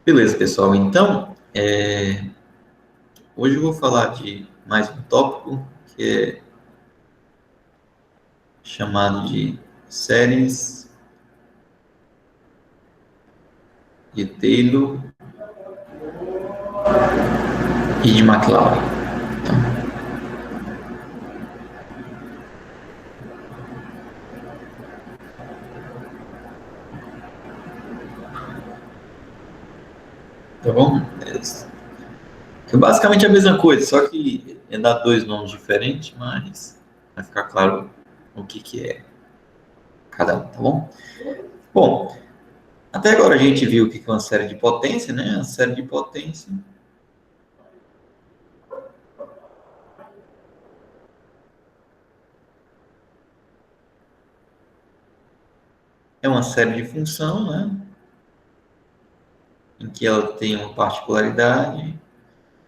Beleza, pessoal. Então, hoje eu vou falar de mais um tópico que é chamado de séries de Taylor e de McLaurin. Tá bom? É basicamente a mesma coisa, só que dá dois nomes diferentes, mas vai ficar claro o que é cada um, tá bom? Bom, até agora a gente viu o que é uma série de potência, né? A série de potência é uma série de função, né? Em que ela tem uma particularidade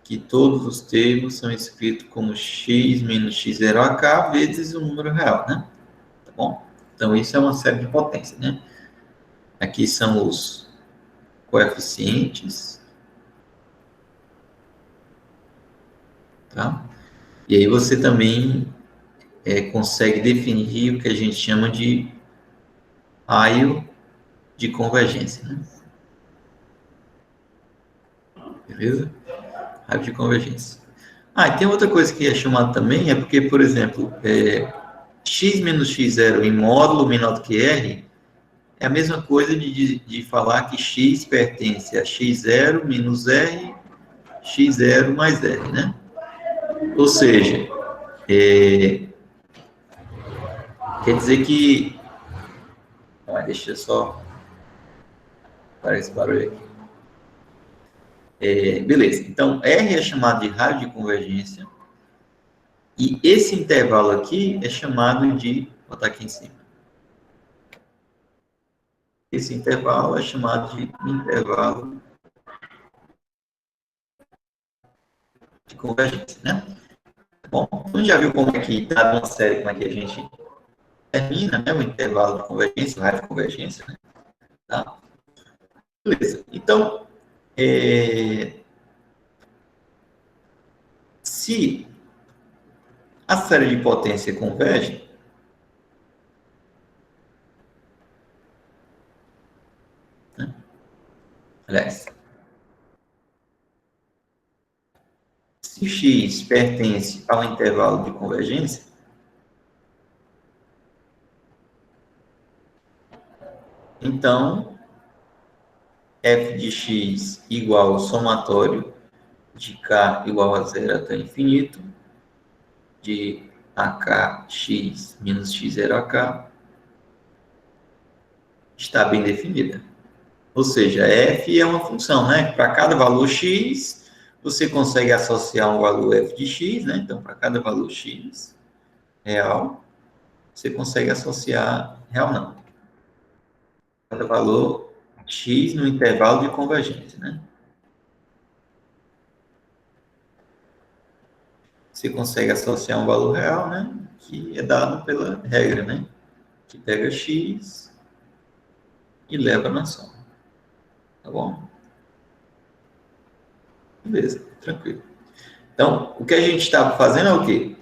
que todos os termos são escritos como x menos x0ak vezes o número real, né? Tá bom? Então, isso é uma série de potência, né? Aqui são os coeficientes, tá? E aí você também consegue definir o que a gente chama de raio de convergência, né? Beleza? Raio de convergência. Ah, e tem outra coisa que é chamada também, é porque, por exemplo, x menos x0 em módulo menor do que r é a mesma coisa de falar que x pertence a x0 menos r, x0 mais r, né? Ou seja, quer dizer que... deixa eu só parar esse barulho aqui. Beleza, então R é chamado de raio de convergência e esse intervalo aqui é chamado de... Vou botar aqui em cima. Esse intervalo é chamado de intervalo de convergência, né? Bom, então já viu como é que, dada uma série, como é que a gente termina, né, o intervalo de convergência, o raio de convergência, né? Tá? Beleza. Então, se a série de potência converge, né? Aliás, se x pertence ao intervalo de convergência, então f de x igual ao somatório de k igual a zero até infinito, de akx menos x0ak, está bem definida. Ou seja, f é uma função, né? Para cada valor x, você consegue associar um valor f de x, né? Então, para cada valor x real, você consegue associar... Real não. Cada valor x no intervalo de convergência, né? Você consegue associar um valor real, né? Que é dado pela regra, né? Que pega x e leva na soma. Tá bom? Beleza, tranquilo. Então, o que a gente está fazendo é o quê?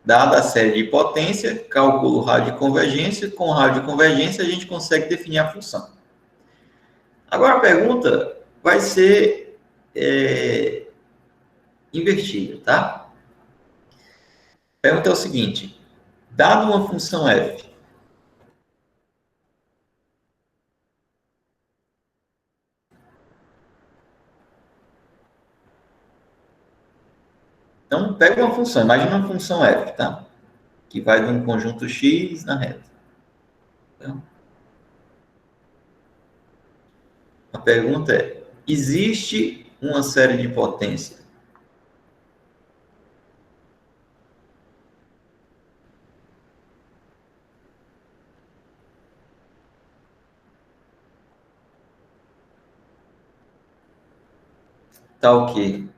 Dada a série de potência, calculo o raio de convergência. Com o raio de convergência, a gente consegue definir a função. Agora, a pergunta vai ser invertida, tá? A pergunta é o seguinte. Dado uma função f, então pega uma função, imagina uma função f, tá? Que vai de um conjunto x na reta. Então, a pergunta é, existe uma série de potência tal que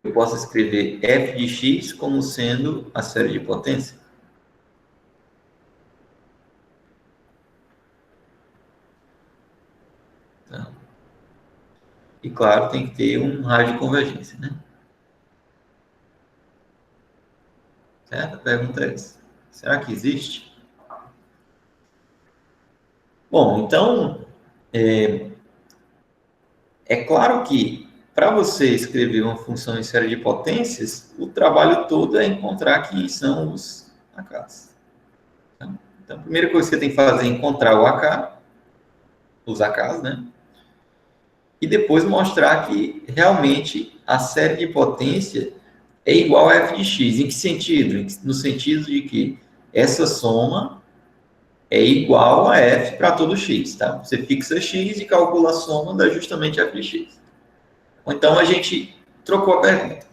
eu posso escrever f de x como sendo a série de potência? E, claro, tem que ter um raio de convergência, né? Certo? A pergunta é essa. Será que existe? Bom, então, é claro que para você escrever uma função em série de potências, o trabalho todo é encontrar quem são os AKs. Então, a primeira coisa que você tem que fazer é encontrar o AK, os AKs, né? E depois mostrar que realmente a série de potência é igual a f de x. Em que sentido? No sentido de que essa soma é igual a f para todo x, tá? Você fixa x e calcula a soma, dá justamente f de x. Ou então a gente trocou a pergunta.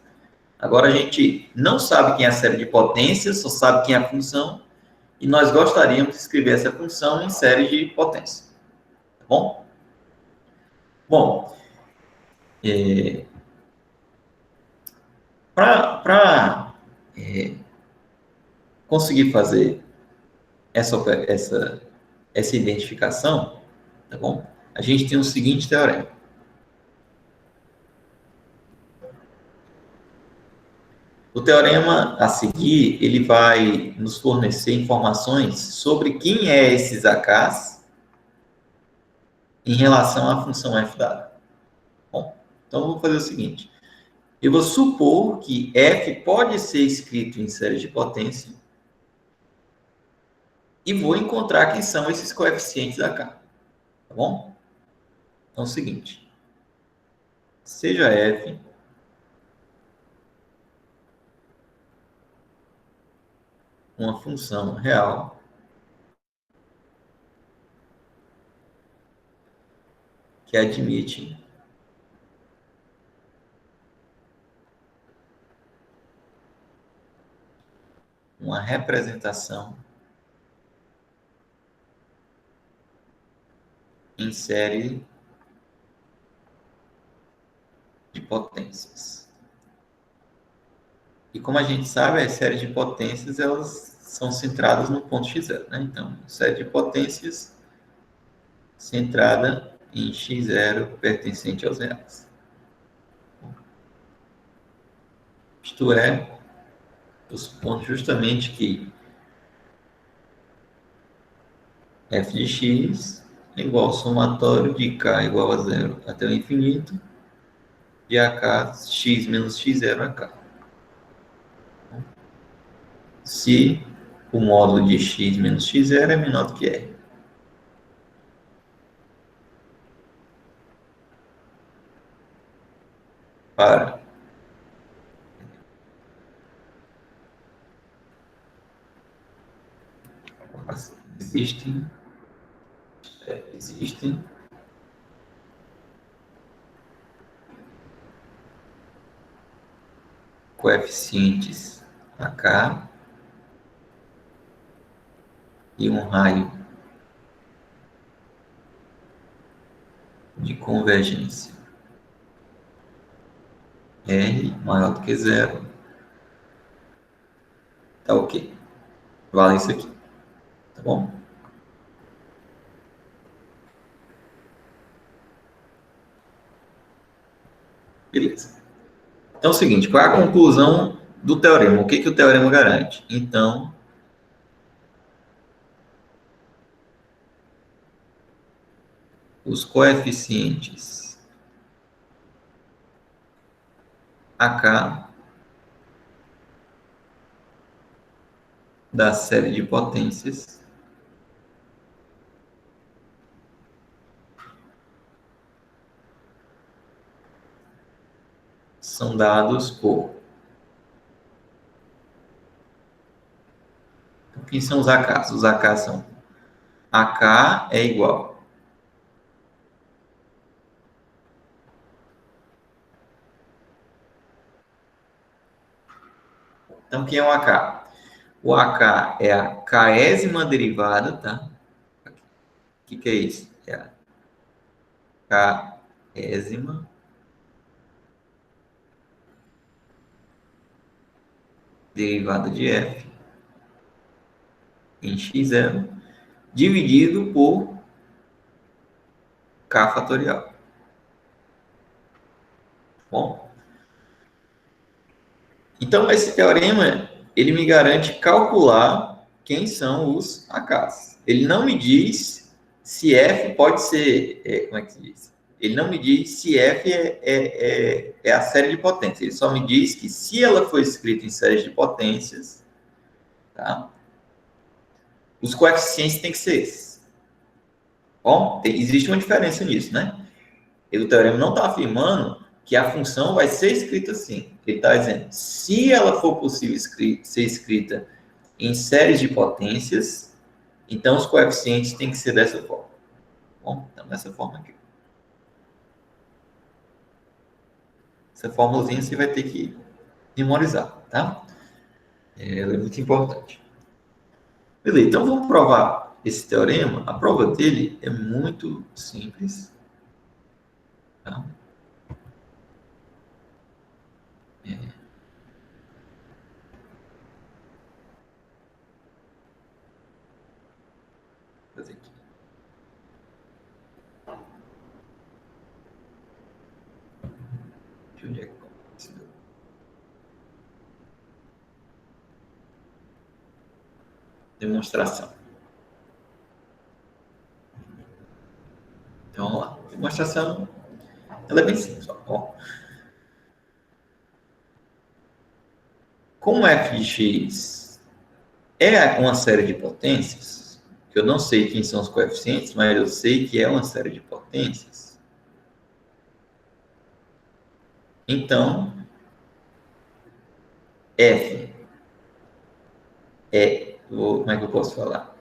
Agora a gente não sabe quem é a série de potências, só sabe quem é a função, e nós gostaríamos de escrever essa função em série de potências. Tá bom? Bom, para conseguir fazer essa, essa, essa identificação, tá bom? A gente tem o seguinte teorema. O teorema a seguir, ele vai nos fornecer informações sobre quem é esses AKs em relação à função f dada. Bom, então eu vou fazer o seguinte. Eu vou supor que f pode ser escrito em série de potência e vou encontrar quem são esses coeficientes AK. Tá bom? Então é o seguinte. Seja f uma função real que admite uma representação em série de potências. E como a gente sabe, as séries de potências elas são centradas no ponto x0, né? Então, série de potências centrada em x0 pertencente aos reais. Isto é, eu supondo justamente que f de x é igual ao somatório de k igual a zero até o infinito de AK x menos x0 AK. Se o módulo de x menos x0 é menor do que r. Para existem, existem coeficientes AK e um raio de convergência R maior do que zero, tá ok. Vale isso aqui, tá bom? Beleza. Então é o seguinte, qual é a conclusão do teorema? O que, que o teorema garante? Então, os coeficientes AK da série de potências são dados por... Então, quem são os AKs? Os AKs são AK é igual. Então, quem é o AK? O AK é a késima derivada, tá? O que é isso? É a késima derivada de f em x0 dividido por k fatorial. Então, esse teorema, ele me garante calcular quem são os AKs. Ele não me diz se F pode ser, como é que se diz? Ele não me diz se F é a série de potências. Ele só me diz que se ela for escrita em séries de potências, tá? Os coeficientes têm que ser esses. Bom, existe uma diferença nisso, né? O teorema não está afirmando que a função vai ser escrita assim. Ele está dizendo, se ela for possível ser escrita em séries de potências, então os coeficientes têm que ser dessa forma. Bom, então dessa forma aqui. Essa formulazinha você vai ter que memorizar, tá? Ela é muito importante. Beleza, então vamos provar esse teorema. A prova dele é muito simples. Tá? Fazer aqui. De onde é que começa? Demonstração. Então, vamos lá. Demonstração, ela é bem simples. Ó. Como f de x é uma série de potências, que eu não sei quem são os coeficientes, mas eu sei que é uma série de potências, então, f como é que eu posso falar?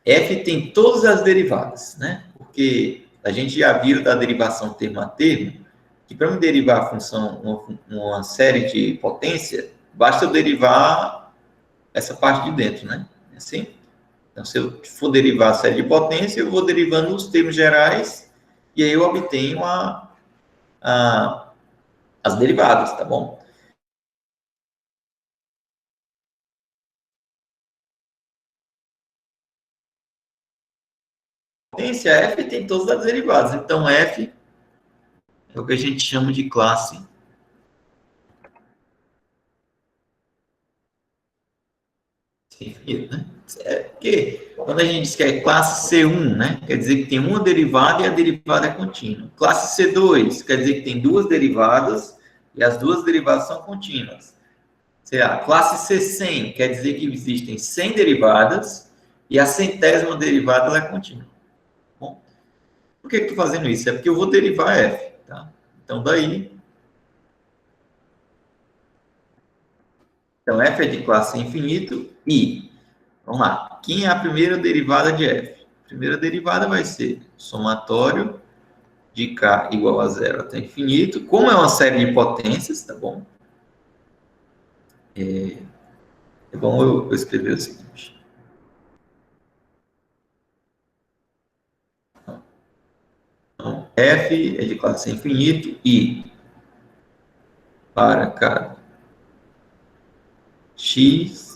F tem todas as derivadas, né? Porque a gente já viu da derivação termo a termo, que para me derivar a função, uma série de potência, basta eu derivar essa parte de dentro, né? Assim. Então, se eu for derivar a série de potência, eu vou derivando os termos gerais e aí eu obtenho as derivadas, tá bom? Potência F tem todas as derivadas. Então, F é o que a gente chama de classe infinita, né? Porque quando a gente diz que é classe C1, né? Quer dizer que tem uma derivada e a derivada é contínua. Classe C2 quer dizer que tem duas derivadas e as duas derivadas são contínuas. Sei lá, classe C100 quer dizer que existem 100 derivadas e a centésima derivada ela é contínua. Bom, por que eu estou fazendo isso? É porque eu vou derivar f, tá? Então, daí... Então, f é de classe infinito e... Vamos lá. Quem é a primeira derivada de f? A primeira derivada vai ser somatório de k igual a zero até infinito. Como é uma série de potências, tá bom? É bom eu escrever o seguinte. Então, f é de classe infinito e para cada x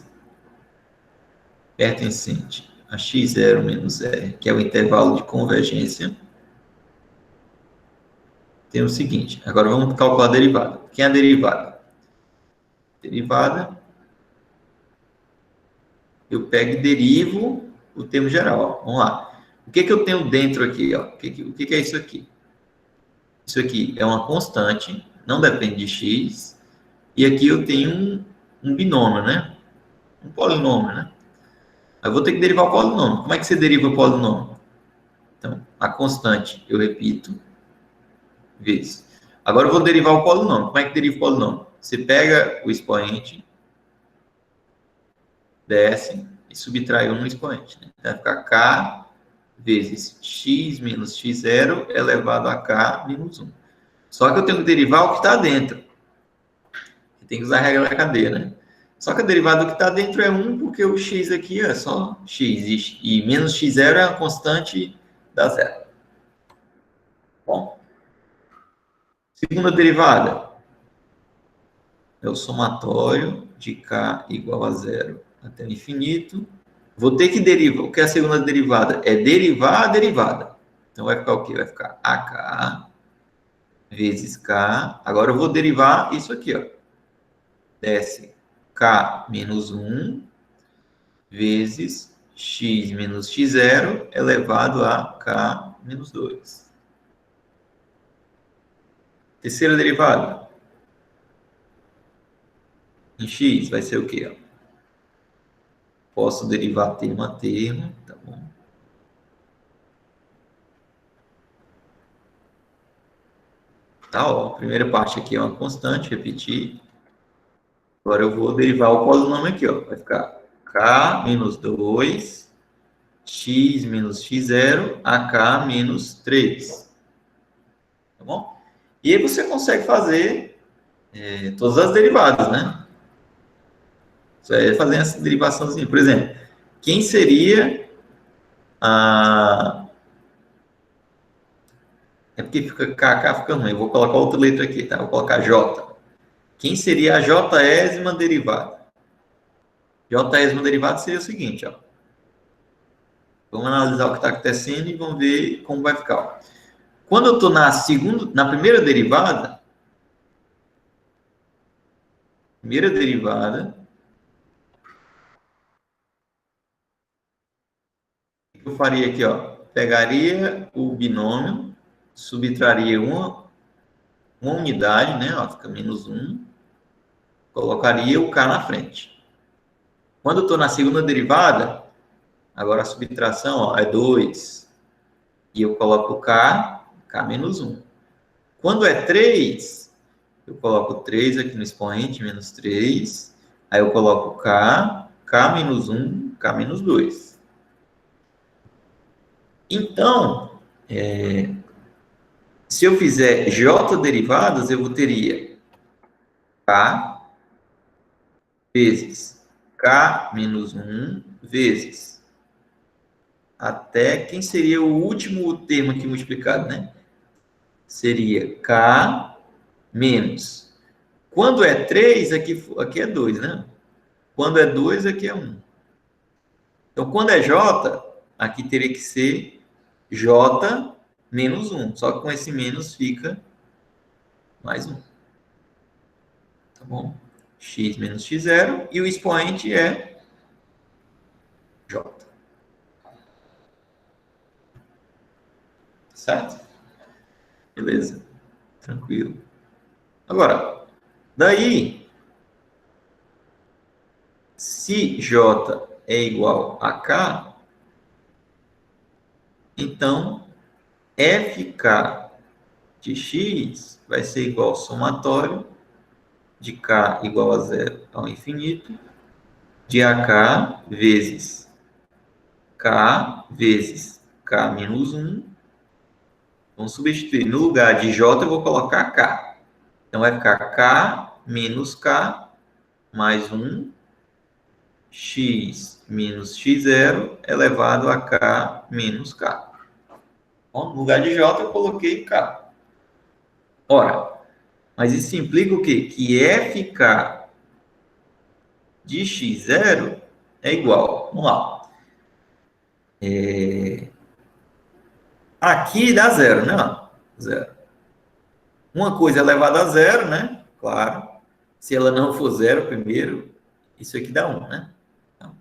pertencente a x0 menos r, que é o intervalo de convergência, tem o seguinte. Agora vamos calcular a derivada. Quem é a derivada? Derivada, eu pego e derivo o termo geral. Vamos lá. O que eu tenho dentro aqui? O que é isso aqui? Isso aqui é uma constante, não depende de x, e aqui eu tenho um binômio, né? Um polinômio, né? Eu vou ter que derivar o polinômio. Como é que você deriva o polinômio? Então, a constante, eu repito, vezes. Agora eu vou derivar o polinômio. Como é que deriva o polinômio? Você pega o expoente, desce e subtrai um no expoente. Né? Vai ficar k vezes x menos x0 elevado a k menos 1. Só que eu tenho que derivar o que está dentro. Tem que usar a regra da cadeia, né? Só que a derivada do que está dentro é 1, porque o x aqui é só x. E menos x0 é a constante da zero. Bom. Segunda derivada. É o somatório de k igual a zero até o infinito. Vou ter que derivar. O que é a segunda derivada? É derivar a derivada. Então vai ficar o quê? Vai ficar AK vezes K. Agora eu vou derivar isso aqui, ó. desce k menos 1 vezes x menos x0 elevado a k menos 2. Terceira derivada. Em x vai ser o quê? Ó? Posso derivar termo a termo, tá bom? Tá, ó. A primeira parte aqui é uma constante, repetir. Agora eu vou derivar o polinômio aqui, ó. Vai ficar k menos 2, x menos x0, ak menos 3. Tá bom? E aí você consegue fazer todas as derivadas, né? Você vai fazer essa derivaçãozinha. Por exemplo, quem seria a... É porque fica KK, fica ruim. Eu vou colocar outra letra aqui, tá? Vou colocar J. Quem seria a Jésima derivada? Jésima derivada seria o seguinte, ó. Vamos analisar o que está acontecendo e vamos ver como vai ficar. Ó. Quando eu estou na primeira derivada, eu faria aqui, ó, pegaria o binômio, subtraria uma unidade, né, ó, fica menos 1, colocaria o k na frente. Quando eu estou na segunda derivada, agora a subtração, ó, é 2, e eu coloco k menos 1. Quando é 3, eu coloco 3 aqui no expoente, menos 3, aí eu coloco k menos 1, k menos 2. Então, se eu fizer j derivadas, eu teria k vezes k menos 1 vezes até quem seria o último termo aqui multiplicado, né? Seria k menos. Quando é 3, aqui é 2, né? Quando é 2, aqui é 1. Então, quando é j, aqui teria que ser j menos 1. Só que com esse menos fica mais 1. Tá bom? X menos x0 e o expoente é j. Certo? Beleza. Tranquilo. Agora, daí, se j é igual a k, então fk de x vai ser igual ao somatório de k igual a zero ao infinito, de ak vezes k vezes k menos 1. Vamos substituir. No lugar de j, eu vou colocar k. Então, vai ficar k menos k mais 1 x menos x0 elevado a k menos k. Bom, no lugar de j, eu coloquei k. Ora, mas isso implica o quê? Que fk de x0 é igual. Vamos lá. Aqui dá zero, né? Zero. Uma coisa elevada a zero, né? Claro. Se ela não for zero primeiro, isso aqui dá 1, né? Então,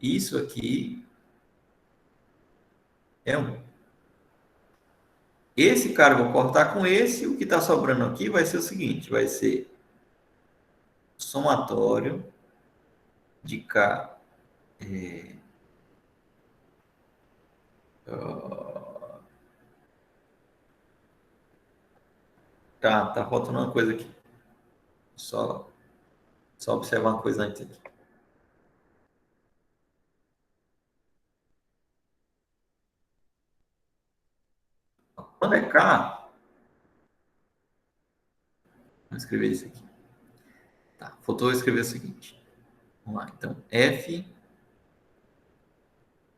isso aqui é 1. Esse cara eu vou cortar com esse. O que está sobrando aqui vai ser o seguinte. Vai ser somatório de k. Tá faltando uma coisa aqui. Só observar uma coisa antes aqui. Quando é k, vou escrever isso aqui. Tá, faltou escrever o seguinte. Vamos lá, então, f.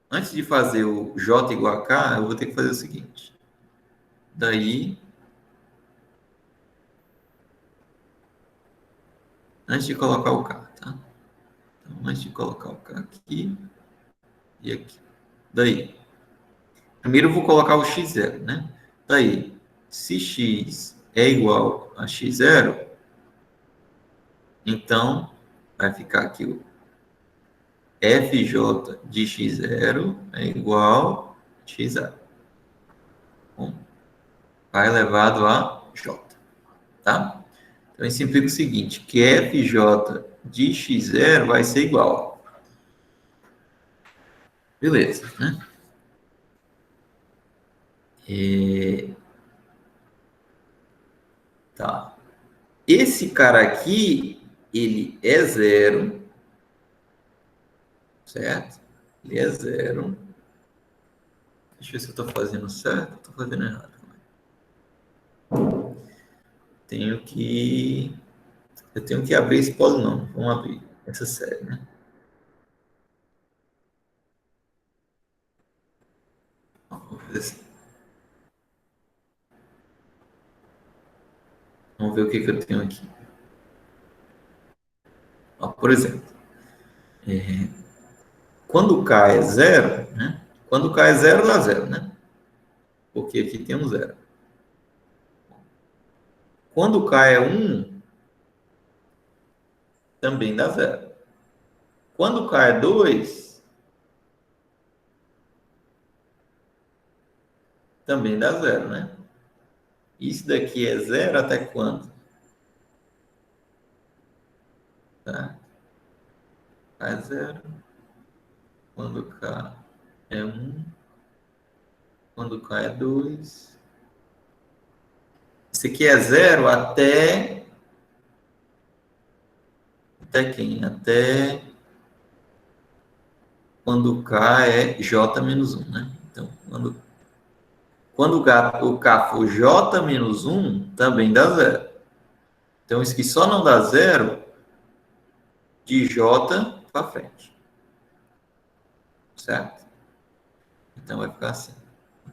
Antes de fazer o j igual a k, eu vou ter que fazer o seguinte. Daí, antes de colocar o k, tá? Então, antes de colocar o k aqui e aqui. Daí, primeiro eu vou colocar o x0, né? Daí, se x é igual a x0, Então, vai ficar aqui o FJ de x0 é igual a x0. Bom, vai elevado a j, tá? Então, isso implica o seguinte, que FJ de x0 vai ser igual. Beleza, né? Tá. Esse cara aqui, ele é zero, certo? Ele é zero. Deixa eu ver se eu estou fazendo certo ou estou fazendo errado. Eu tenho que abrir esse polinômio. Vamos abrir essa série, né? Vamos fazer assim. Vamos ver o que eu tenho aqui. Ó, por exemplo, quando K é zero, né? Quando K é zero, dá zero, né? Porque aqui tem um zero. Quando K é 1, também dá zero. Quando K é 2, também dá zero, né? Isso daqui é zero até quando? Tá? K é zero. Quando K é 1. Quando K é 2. Isso aqui é zero até quem? Até quando K é J menos 1, né? Então, quando o K for J menos 1, também dá zero. Então, isso aqui só não dá zero de J para frente. Certo? Então, vai ficar assim.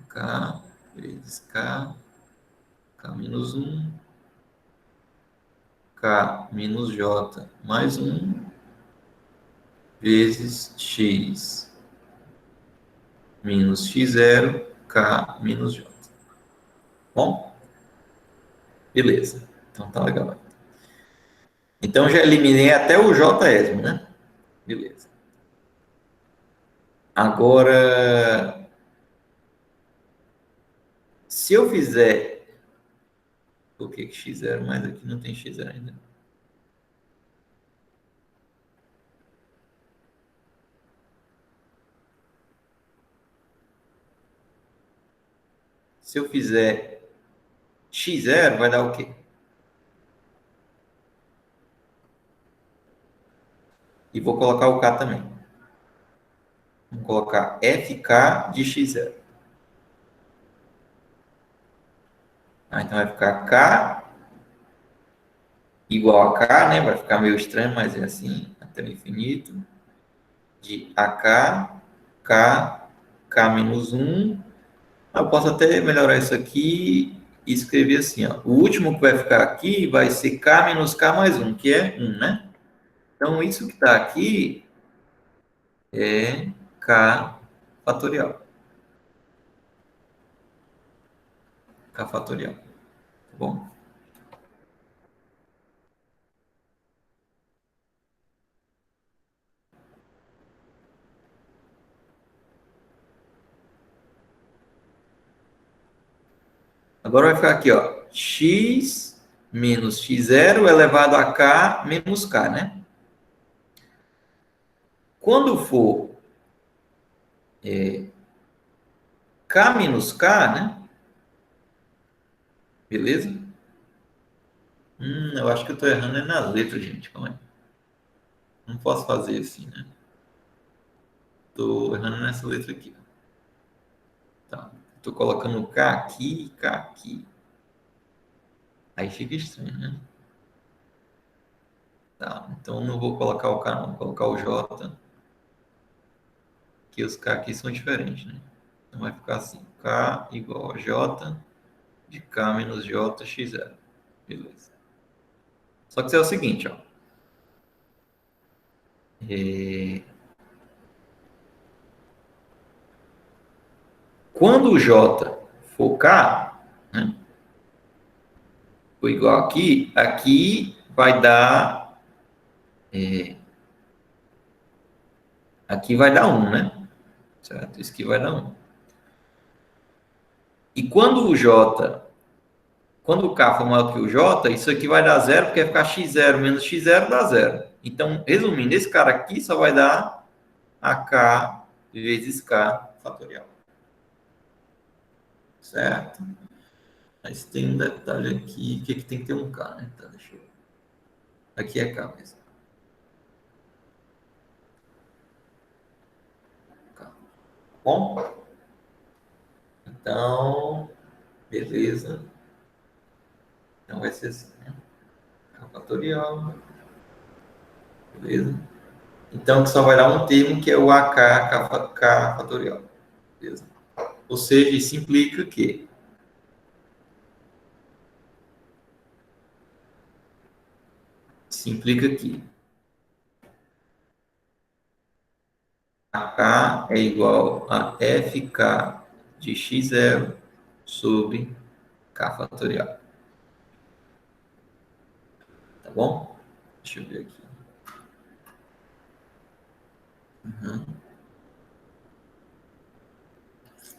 K vezes K menos 1, K menos J mais 1, vezes X menos X0, K menos J. Bom? Beleza. Então, tá legal. Então, já eliminei até o J-esmo, né? Beleza. Agora, se eu fizer... Por que x0? Mas aqui não tem x0 ainda. Se eu fizer x0, vai dar o quê? E vou colocar o k também. Vamos colocar fk de x0. Então, vai ficar k igual a k, né? Vai ficar meio estranho, mas é assim, até o infinito. De ak, k menos 1. Eu posso até melhorar isso aqui e escrever assim, ó. O último que vai ficar aqui vai ser k menos k mais 1, que é 1, né? Então, isso que está aqui é k fatorial. K fatorial. Tá bom? Agora vai ficar aqui, ó. X menos x0 elevado a k menos k, né? Quando for k menos k, né? Beleza? Eu acho que eu estou errando é nas letras, gente. Calma aí. Não posso fazer assim, né? Estou errando nessa letra aqui. Tá. Estou colocando K aqui e K aqui. Aí fica estranho, né? Tá. Então não vou colocar o K, não. Vou colocar o J. Que os K aqui são diferentes, né? Então vai ficar assim. K igual a J de K menos J x0. Beleza. Só que isso é o seguinte, ó. Quando o J for K, né? For igual aqui, aqui vai dar Aqui vai dar 1, né? Certo? Isso aqui vai dar 1. E quando o K for maior que o J, isso aqui vai dar 0, porque vai ficar x0 menos x0 dá 0. Então, resumindo, esse cara aqui só vai dar AK vezes K fatorial. Certo? Mas tem um detalhe aqui, que tem que ter um K, né? Então, deixa eu... Aqui é K mesmo. K. Bom? Então, beleza. Então vai ser assim, né? K fatorial. Beleza? Então, que só vai dar um termo, que é o AK K fatorial. Beleza? Ou seja, isso implica que AK é igual a FK de x0 sobre K fatorial. Tá bom? Deixa eu ver aqui. Uhum.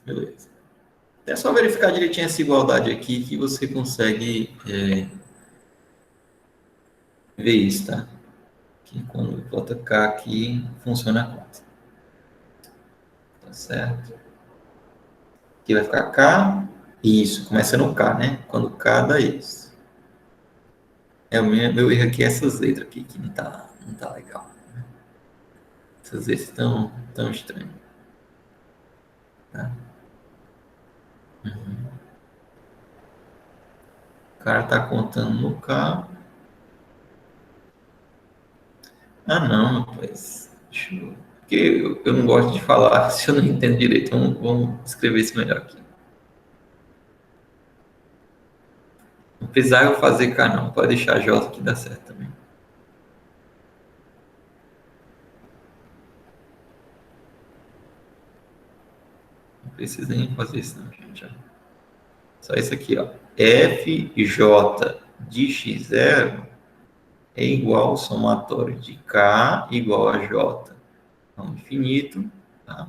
Beleza. É só verificar direitinho essa igualdade aqui que você consegue ver isso, tá? Que quando bota K aqui, funciona a conta. Tá certo? Aqui vai ficar K. Isso, começa no K, né? Quando K dá isso. O meu erro aqui é essas letras aqui, que não tá legal. Essas letras tão estranhas. Tá? O cara tá contando no K. Ah, não, rapaz. Porque eu não gosto de falar se eu não entendo direito. Vamos escrever isso melhor aqui. Não precisar eu fazer K, não. Pode deixar J que dá certo também. Não precisa nem fazer isso, não, gente. Só isso aqui, ó. FJ de x0 é igual ao somatório de K igual a J ao infinito, tá?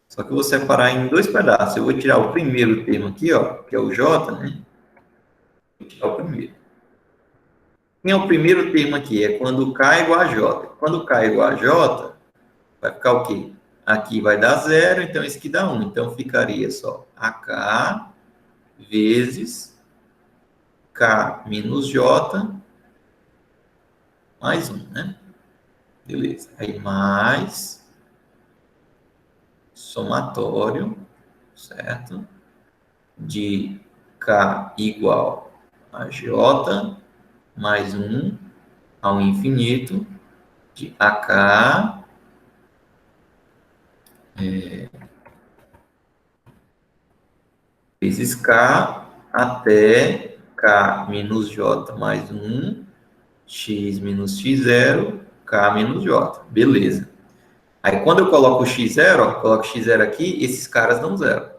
Só que eu vou separar em dois pedaços. Eu vou tirar o primeiro termo aqui, ó, que é o J, né? Vou tirar o primeiro. Quem é o primeiro termo aqui? É quando K é igual a J. Quando K é igual a J, vai ficar o quê? Aqui vai dar 0, então isso aqui dá 1. Então ficaria só AK vezes K menos J mais 1, né? Beleza. Aí mais somatório, certo? De K igual a J mais 1 ao infinito de AK vezes K até K menos J mais 1, X menos X0, K menos J. Beleza. Aí quando eu coloco o X0, ó, coloco X0 aqui, esses caras dão zero.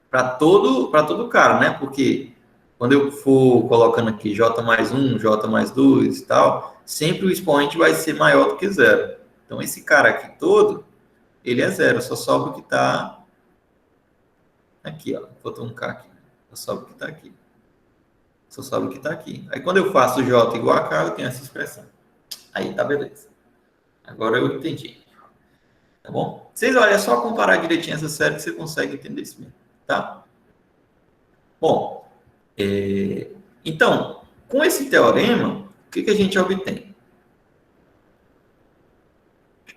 Para todo cara, né? Porque quando eu for colocando aqui J mais 1, J mais 2 e tal, sempre o expoente vai ser maior do que zero. Então esse cara aqui todo, ele é zero, só sobra o que está aqui, ó. Botou um K aqui. Só sobra o que está aqui. Só sobra o que está aqui. Aí quando eu faço J igual a K, eu tenho essa expressão. Aí tá beleza. Agora eu entendi. Tá bom? Vocês olha, é só comparar direitinho essa série que você consegue entender isso mesmo. Tá? Bom, então, com esse teorema, o que a gente obtém?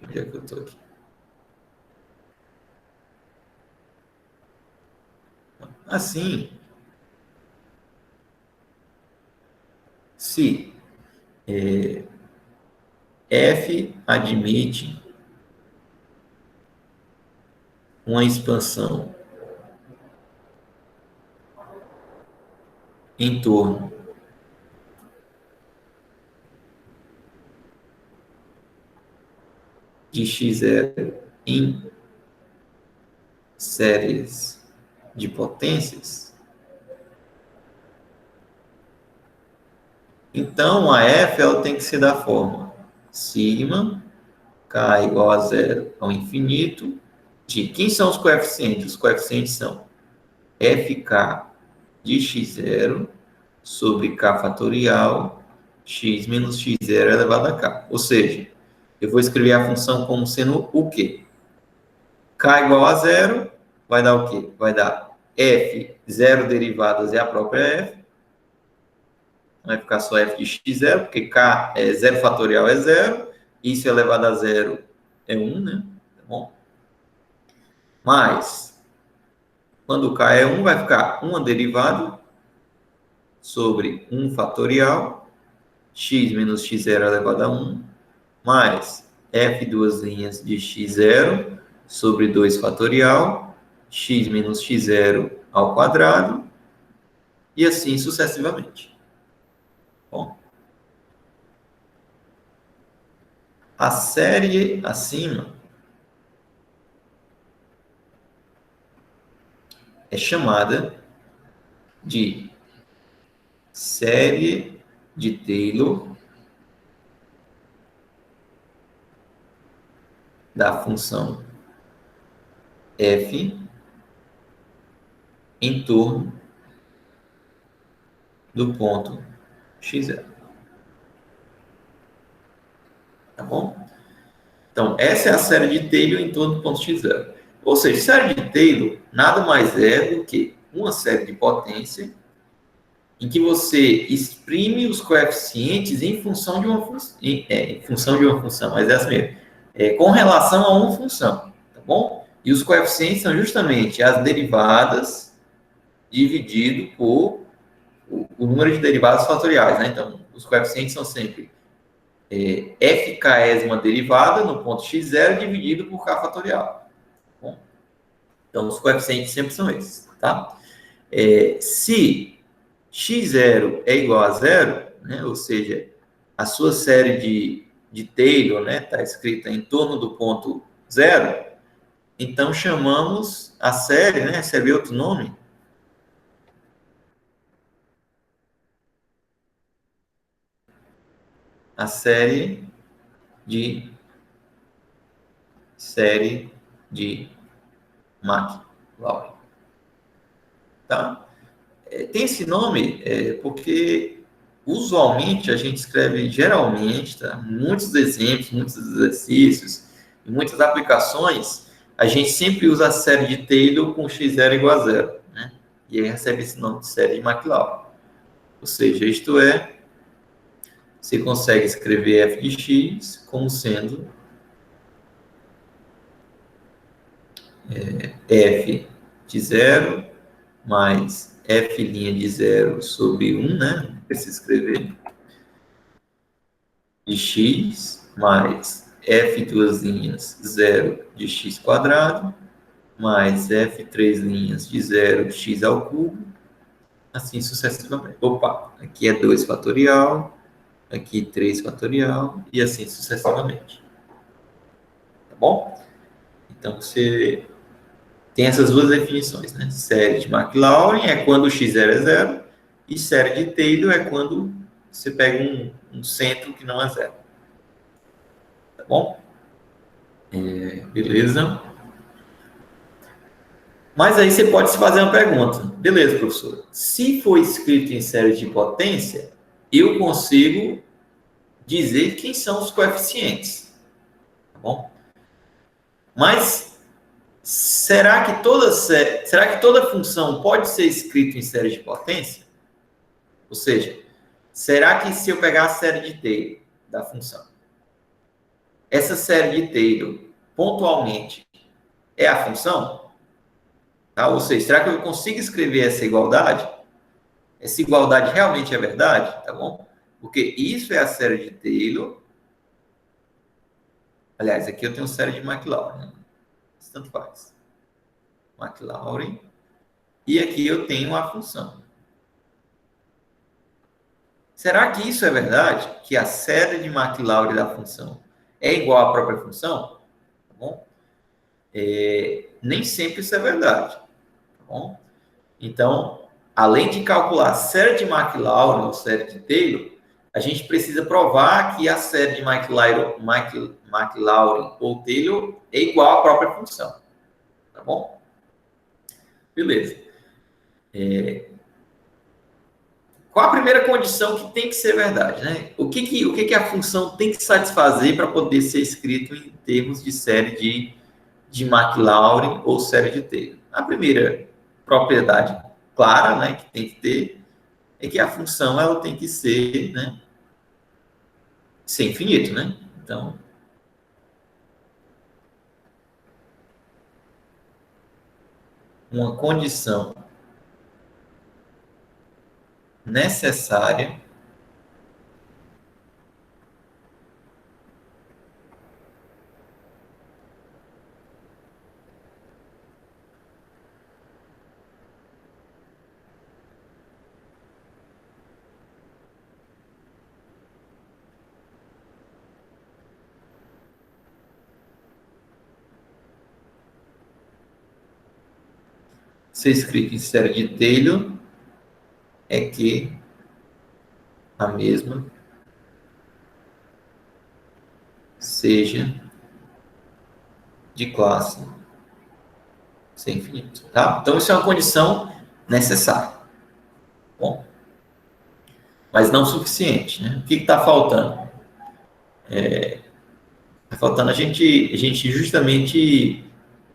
Onde é que eu estou aqui? Assim, se F admite uma expansão em torno de x0 em séries de potências, Então, a f ela tem que ser da forma sigma k igual a zero ao infinito de... Quem são os coeficientes? Os coeficientes são fk de x0 sobre k fatorial x menos x0 elevado a k. Ou seja, eu vou escrever a função como sendo o quê? K igual a zero vai dar o quê? Vai dar f, zero derivadas é a própria f, vai ficar só f de x0, porque k é 0 fatorial é zero, isso elevado a zero é 1, né? Tá bom? Mas, quando k é 1, vai ficar uma derivada sobre 1 fatorial, x menos x0 elevado a 1, mais f duas linhas de x0 sobre 2 fatorial, x menos x0 ao quadrado, e assim sucessivamente. Bom, a série acima é chamada de série de Taylor da função f em torno do ponto x0. Tá bom? Então, essa é a série de Taylor em torno do ponto x0. Ou seja, série de Taylor nada mais é do que uma série de potência em que você exprime os coeficientes em função de uma função, em função de uma função, mas é assim mesmo, com relação a uma função, tá bom? E os coeficientes são justamente as derivadas dividido por o número de derivadas fatoriais, né? Então, os coeficientes são sempre fkésima derivada no ponto x0 dividido por k fatorial. Tá bom? Então, os coeficientes sempre são esses, tá? Se x0 é igual a zero, né? Ou seja, a sua série de Taylor, né, está escrita em torno do ponto zero, então chamamos a série, né, recebe outro nome, a de série de Maclaurin, tá? Tem esse nome porque usualmente a gente escreve geralmente, tá? Muitos exemplos, muitos exercícios e muitas aplicações, a gente sempre usa a série de Taylor com x0 igual a zero, né? E aí recebe esse nome de série de Maclaurin. Ou seja, isto é, você consegue escrever f de x como sendo f de zero mais f' de zero sobre 1, né? Não precisa escrever, de x mais f duas linhas zero de x quadrado mais f três linhas de zero de x ao cubo, assim sucessivamente. Opa, aqui é 2 fatorial, aqui 3 fatorial e assim sucessivamente. Tá bom? Então, você tem essas duas definições, né? Série de Maclaurin é quando o x0 é zero e série de Taylor é quando você pega um centro que não é zero. Tá bom? Beleza? Mas aí você pode se fazer uma pergunta. Beleza, professor. Se for escrito em série de potência, eu consigo dizer quem são os coeficientes. Tá bom? Mas será que toda função pode ser escrita em série de potência? Ou seja, será que se eu pegar a série de Taylor da função, essa série de Taylor pontualmente é a função? Tá? Ou seja, será que eu consigo escrever essa igualdade? Essa igualdade realmente é verdade? Tá bom? Porque isso é a série de Taylor. Aliás, aqui eu tenho série de Maclaurin, né? Tanto faz. Maclaurin. E aqui eu tenho a função. Será que isso é verdade? Que a série de Maclaurin da função é igual à própria função? Tá bom? Nem sempre isso é verdade. Tá bom? Então, além de calcular a série de Maclaurin ou série de Taylor, a gente precisa provar que a série de McLaurin ou Taylor é igual à própria função. Tá bom? Beleza. Qual a primeira condição que tem que ser verdade, né? O que a função tem que satisfazer para poder ser escrito em termos de série de McLaurin ou série de Taylor? A primeira propriedade clara, né, que tem que ter, é que a função ela tem que ser, né, ser infinito, né? Então, uma condição necessária ser escrita em série de Taylor é que a mesma seja de classe sem infinito, tá? Então, isso é uma condição necessária. Bom, mas não suficiente, né? O que está faltando? Está faltando a gente justamente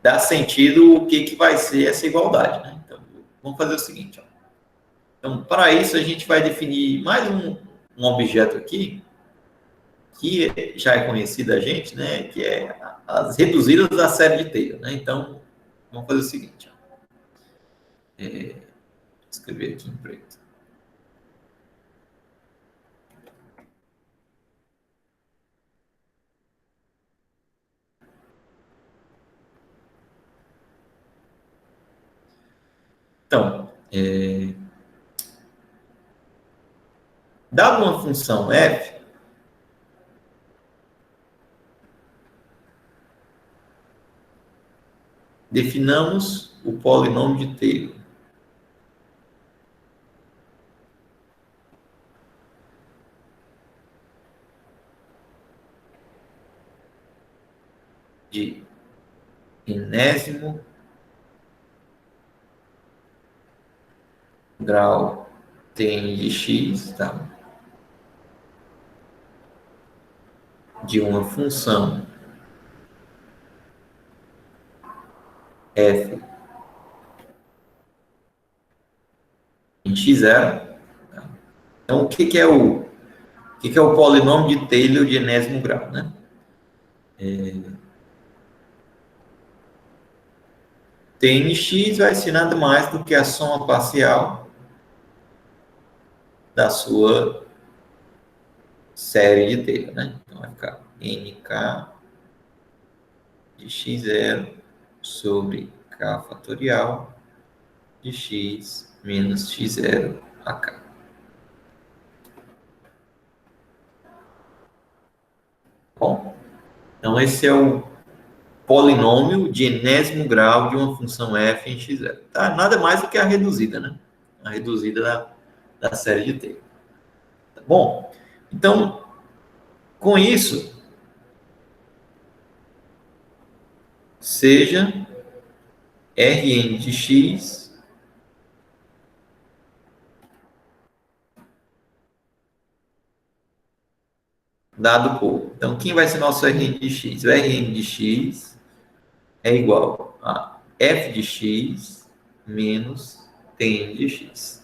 dar sentido o que vai ser essa igualdade, né? Então, vamos fazer o seguinte, ó. Então, para isso, a gente vai definir mais um objeto aqui, que já é conhecido a gente, né? Que é as reduzidas da série de Taylor, né? Então, vamos fazer o seguinte, ó. Vou escrever aqui em preto. Então, dada uma função f, definamos o polinômio de Taylor de enésimo grau Tn de x, tá? De uma função f em x0. Tá? Então, o que é o polinômio de Taylor de enésimo grau, né? Tnx vai ser nada mais do que a soma parcial da sua série de Taylor, né? Então, vai ficar nk de x0 sobre k fatorial de x menos x0 a k. Bom, então esse é o polinômio de enésimo grau de uma função f em x0. Tá? Nada mais do que a reduzida, né? A reduzida da série de Taylor. Tá bom? Então, com isso, seja Rn de x dado por. Então, quem vai ser nosso Rn de x? O Rn de x é igual a f de x menos Tn de x.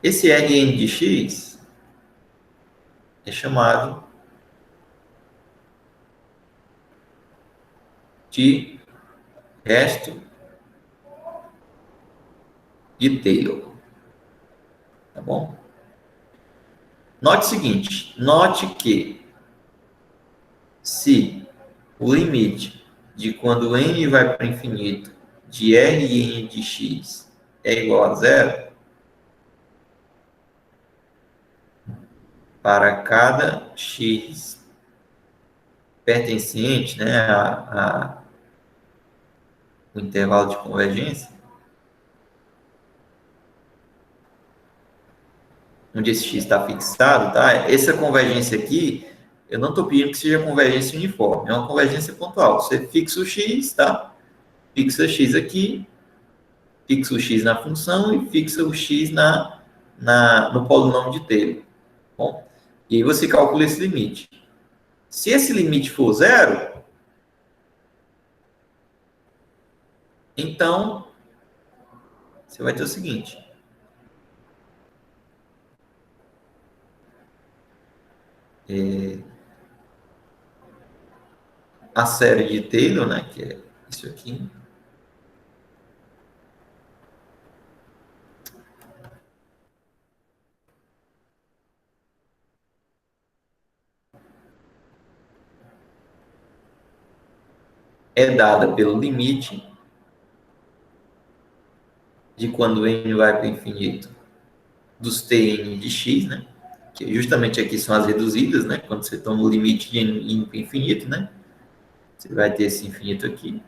Esse Rn de x é chamado de resto de Taylor. Tá bom? Note o seguinte, note que se o limite de quando n vai para o infinito de Rn de x é igual a zero, para cada x pertencente, né, o intervalo de convergência, onde esse x está fixado, tá? Essa convergência aqui, eu não estou pedindo que seja convergência uniforme, é uma convergência pontual. Você fixa o x, tá? Fixa x aqui, fixa o x na função e fixa o x no polinômio de Taylor. Bom, e aí você calcula esse limite. Se esse limite for zero, então você vai ter o seguinte. A série de Taylor, né, que é isso aqui, é dada pelo limite de quando n vai para o infinito dos Tn de x, né? Que justamente aqui são as reduzidas, né? Quando você toma o limite de n indo para o infinito, né? Você vai ter esse infinito aqui.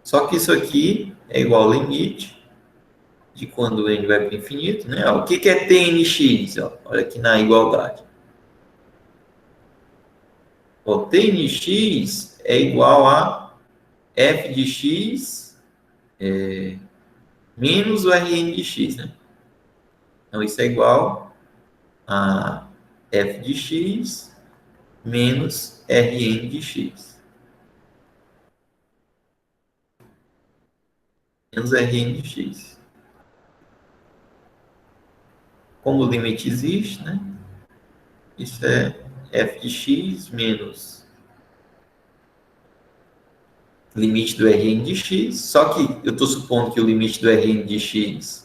Só que isso aqui é igual ao limite de quando n vai para o infinito, né? Ó, o que é Tnx? Ó, olha aqui na igualdade. Ó, Tnx é igual a f de x menos o Rn de x, né? Então, isso é igual a f de x menos Rn de x. Menos Rn de x. Como o limite existe, né? Isso é f de x menos limite do Rn de x. Só que eu estou supondo que o limite do Rn de x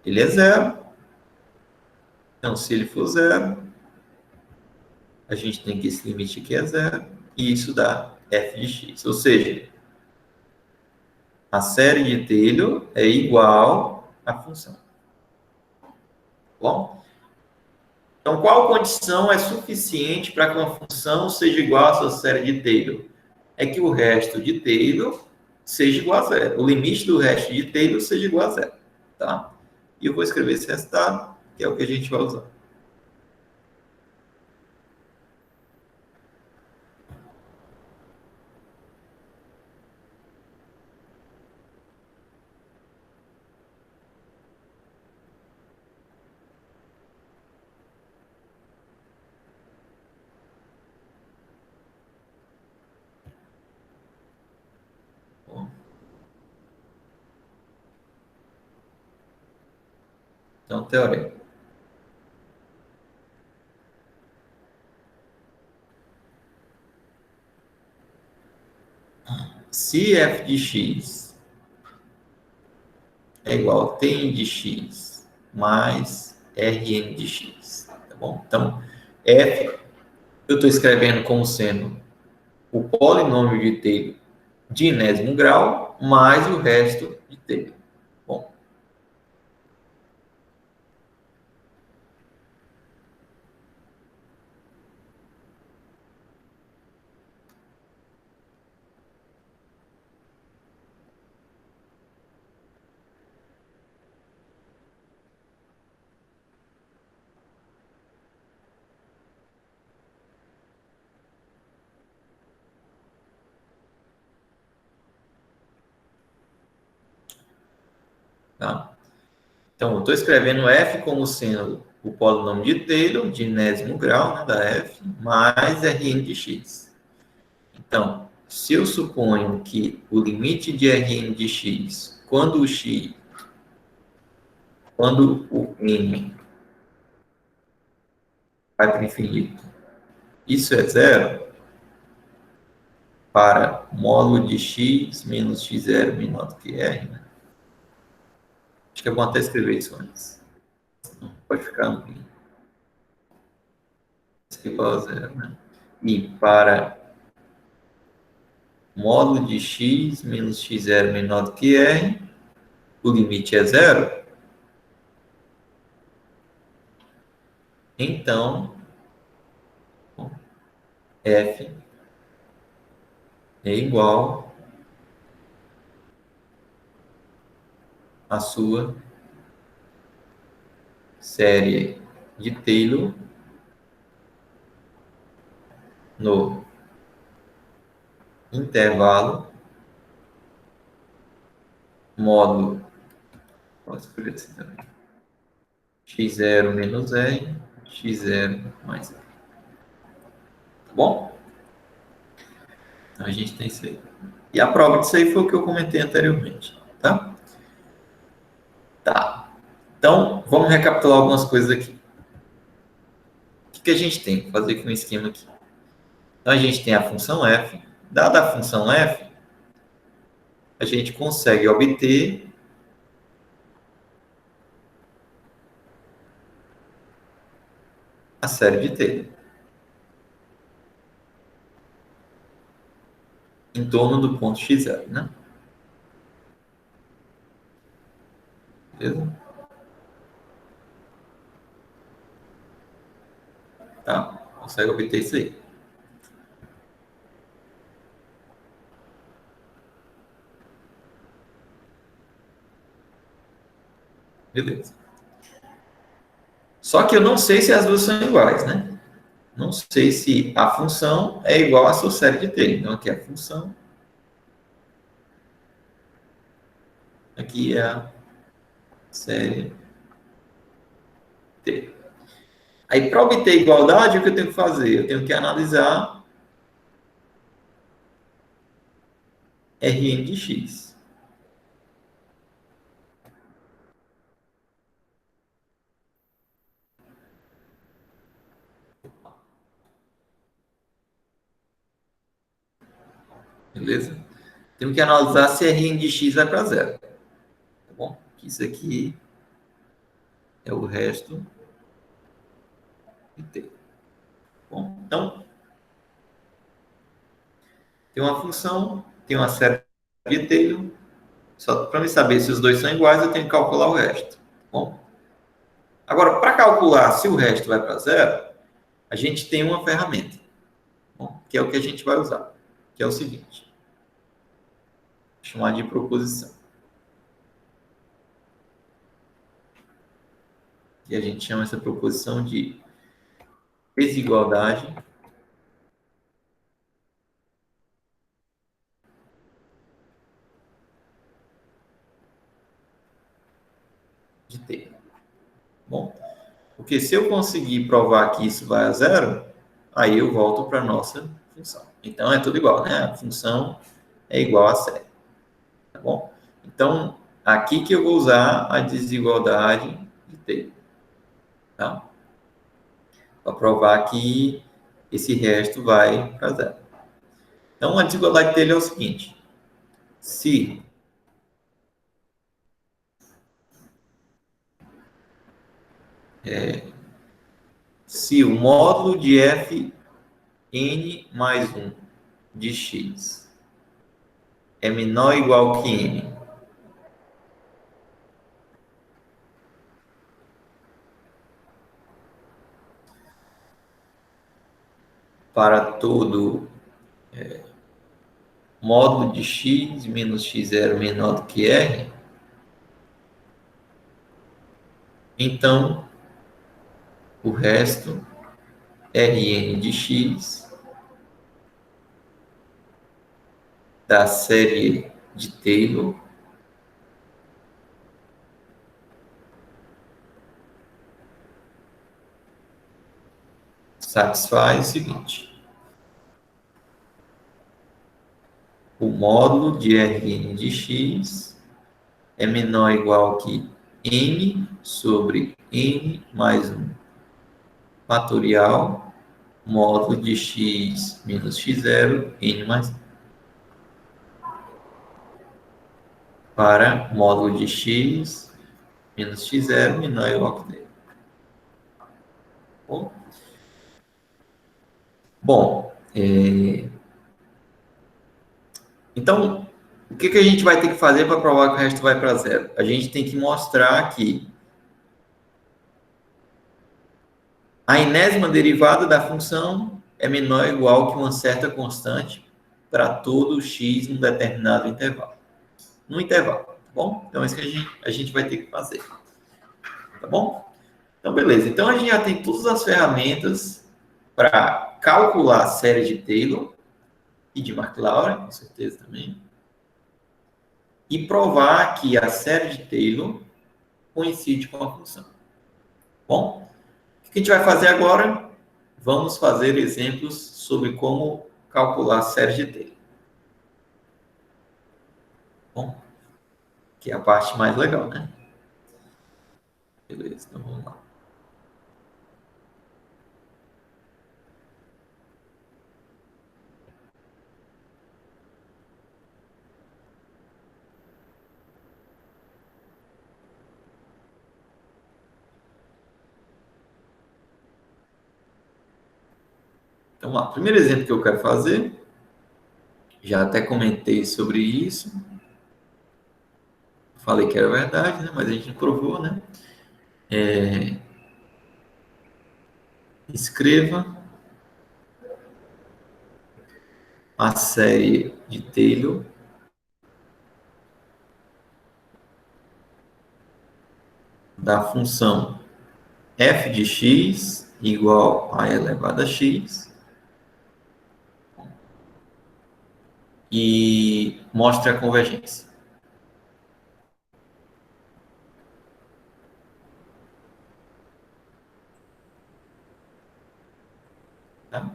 ele é zero. Então, se ele for zero, a gente tem que esse limite aqui é zero. E isso dá f de x. Ou seja, a série de Taylor é igual à função. Bom? Então, qual condição é suficiente para que uma função seja igual à sua série de Taylor? É que o resto de Taylor seja igual a zero. O limite do resto de Taylor seja igual a zero. Tá? E eu vou escrever esse resultado, que é o que a gente vai usar. Bom, então, teorema. Se f de x é igual a tn de x mais Rn de x, tá bom? Então, f eu estou escrevendo como sendo o polinômio de Taylor de enésimo grau mais o resto de Taylor. Bom, tá? Então, eu estou escrevendo f como sendo o polinômio de Taylor de enésimo grau, né, da f, mais Rn de x. Então, se eu suponho que o limite de Rn de x, quando o n vai para o infinito, isso é zero, para módulo de x menos x0 menor do que r, né? Acho que é bom até escrever isso antes. Pode ficar amplo. Isso é igual a zero, né? E para módulo de x menos x0 menor do que r, o limite é zero, então f é igual à sua série de Taylor no intervalo módulo, pode escrever assim também, x0 menos r, x0 mais r. Tá bom? Então, a gente tem isso aí. E a prova disso aí foi o que eu comentei anteriormente, tá? Tá. Então, vamos recapitular algumas coisas aqui. O que a gente tem? Vou fazer aqui um esquema aqui. Então, a gente tem a função f. Dada a função f, a gente consegue obter a série de Taylor em torno do ponto x0, né? Beleza? Tá? Consegue obter isso aí. Beleza. Só que eu não sei se as duas são iguais, né? Não sei se a função é igual à sua série de Taylor. Então, aqui é a função. Aqui é a série T. Aí, para obter igualdade, o que eu tenho que fazer? Eu tenho que analisar Rn de x. Beleza? Tenho que analisar se Rn de x vai para zero. Tá bom? Isso aqui é o resto de T. Bom, então, tem uma função, tem uma série de Taylor. Só para me saber se os dois são iguais, eu tenho que calcular o resto. Bom, agora, para calcular se o resto vai para zero, a gente tem uma ferramenta, bom, que é o que a gente vai usar, que é o seguinte, vou chamar de proposição. E a gente chama essa proposição de desigualdade de T. Bom, porque se eu conseguir provar que isso vai a zero, aí eu volto para a nossa função. Então, é tudo igual, né? A função é igual a série. Tá bom? Então, aqui que eu vou usar a desigualdade de T. Tá? Para provar que esse resto vai para zero. Então, a desigualdade dele é o seguinte. Se o módulo de f n mais 1 de x é menor ou igual que n para todo módulo de x menos x0 menor do que r, então o resto Rn de x da série de Taylor satisfaz o seguinte. O módulo de Rn de x é menor ou igual que n sobre n mais 1 fatorial módulo de x menos x0 n mais 1 para módulo de x menos x0 menor ou igual que d. Bom, então, o que a gente vai ter que fazer para provar que o resto vai para zero? A gente tem que mostrar que a enésima derivada da função é menor ou igual que uma certa constante para todo x num determinado intervalo. No intervalo, tá bom? Então, é isso que a gente vai ter que fazer. Tá bom? Então, beleza. Então, a gente já tem todas as ferramentas para calcular a série de Taylor e de McLaurin, com certeza também, e provar que a série de Taylor coincide com a função. Bom, o que a gente vai fazer agora? Vamos fazer exemplos sobre como calcular a série de Taylor. Bom, que é a parte mais legal, né? Beleza, então vamos lá. Então, vamos lá. O primeiro exemplo que eu quero fazer, já até comentei sobre isso. Falei que era verdade, né? Mas a gente não provou, né? Escreva a série de Taylor da função f de x igual a elevado a x e mostre a convergência. Tá?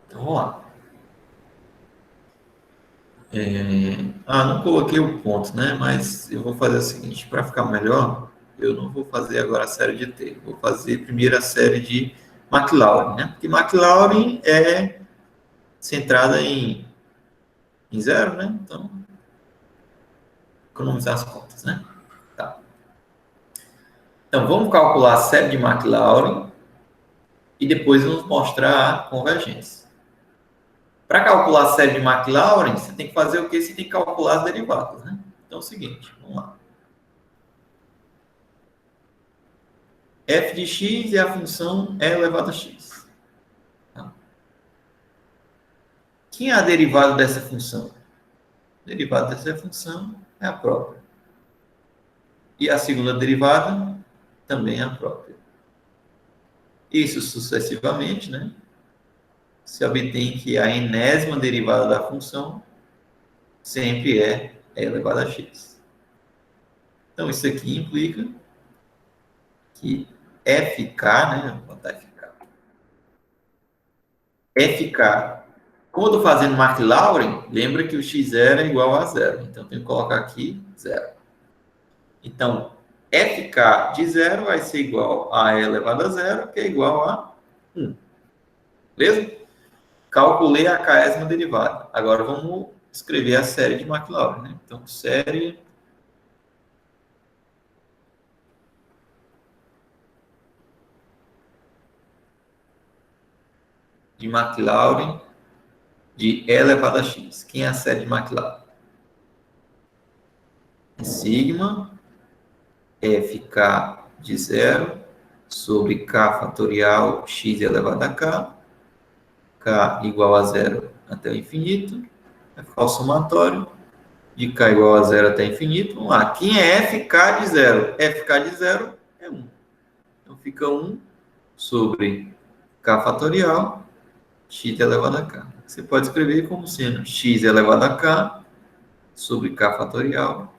Então, vamos lá. Não coloquei o ponto, né? Mas eu vou fazer o seguinte, para ficar melhor, eu não vou fazer agora a série de Taylor, vou fazer primeiro a série de McLaurin, né? Porque McLaurin é centrada em zero, né? Então, economizar as contas, né? Tá. Então, vamos calcular a série de McLaurin e depois vamos mostrar a convergência. Para calcular a série de McLaurin, você tem que fazer o quê? Você tem que calcular as derivadas, né? Então, é o seguinte, vamos lá. F de x é a função e elevado a x. Tá? Quem é a derivada dessa função? A derivada dessa função é a própria. E a segunda derivada também é a própria. Isso sucessivamente, né? Se obtém que a enésima derivada da função sempre é e elevado a x. Então, isso aqui implica que fk, né? Vou botar fk. Fk, como eu estou fazendo McLaurin, lembra que o x0 é igual a zero. Então, eu tenho que colocar aqui zero. Então, fk de zero vai ser igual a e elevado a zero, que é igual a 1. Beleza? Calculei a késima derivada. Agora, vamos escrever a série de McLaurin, né? Então, série de McLaurin de E elevado a x. Quem é a série de McLaurin? Sigma fk de zero sobre k fatorial x elevado a k igual a zero até o infinito, é o somatório, de k igual a zero até infinito. Vamos lá, quem é fk de zero? Fk de zero é 1. Então, fica 1 sobre k fatorial x elevado a k. Você pode escrever como sendo x elevado a k sobre k fatorial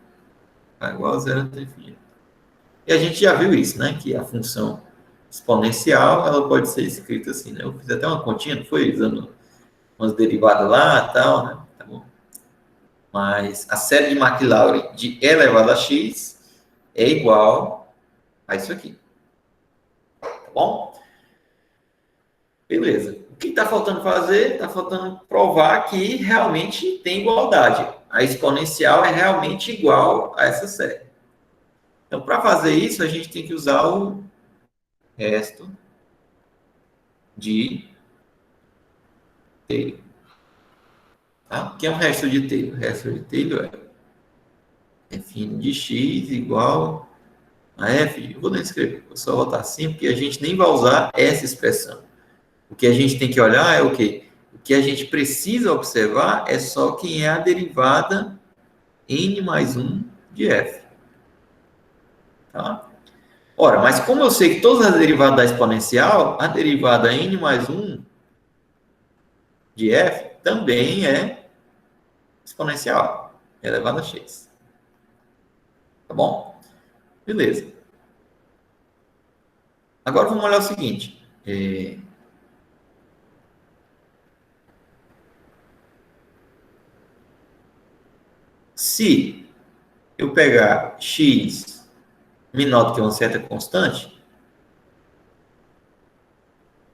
k igual a zero até infinito. E a gente já viu isso, né? Que a função exponencial, ela pode ser escrita assim, né? Eu fiz até uma continha, não foi? Usando umas derivadas lá e tal, né? Tá bom? Mas a série de McLaurin de E elevado a x é igual a isso aqui. Tá bom? Beleza. O que está faltando fazer? Está faltando provar que realmente tem igualdade. A exponencial é realmente igual a essa série. Então, para fazer isso, a gente tem que usar o resto de Taylor. Tá? O que é o resto de Taylor? O resto de Taylor é f de x igual a f. Eu vou nem escrever, vou só botar assim, porque a gente nem vai usar essa expressão. O que a gente tem que olhar é o quê? O que a gente precisa observar é só quem é a derivada n mais 1 de f. Tá? Ora, mas como eu sei que todas as derivadas da exponencial, a derivada n mais 1 de f também é exponencial, elevado a x. Tá bom? Beleza. Agora vamos olhar o seguinte. Se eu pegar x menor do que uma certa constante,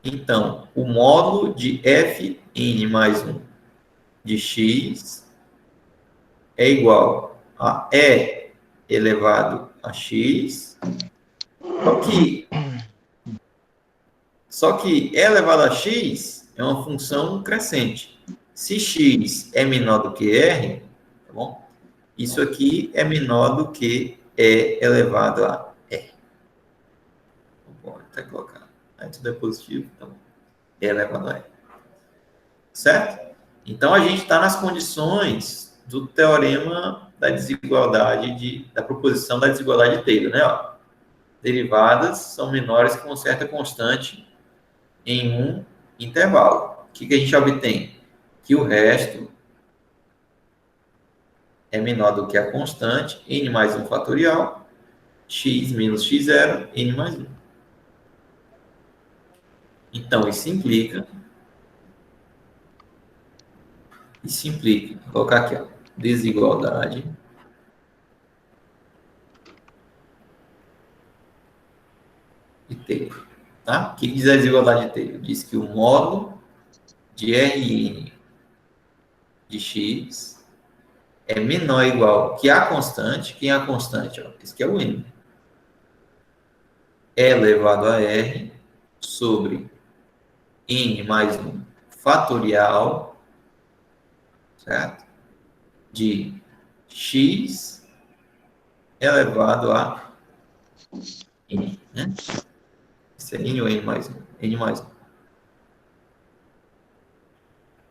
então o módulo de fn mais 1 de x é igual a e elevado a x, só que e elevado a x é uma função crescente. Se x é menor do que r, tá bom? Isso aqui é menor do que e elevado a r. Vou até colocar. Aí tudo é positivo, então e elevado a r. Certo? Então a gente está nas condições do teorema da desigualdade, da proposição da desigualdade de Taylor, né? Ó, derivadas são menores que uma certa constante em um intervalo. O que a gente obtém? Que o resto é menor do que a constante, n mais 1 fatorial, x menos x0, n mais 1. Então, isso implica, vou colocar aqui, ó, desigualdade de Taylor. Tá? O que diz a desigualdade de Taylor? Diz que o módulo de Rn de x é menor ou igual que a constante. Quem é a constante? Ó, esse aqui é o n. É elevado a r sobre n mais 1 fatorial, certo? De x elevado a n, né? Esse é n ou n mais 1? N mais 1.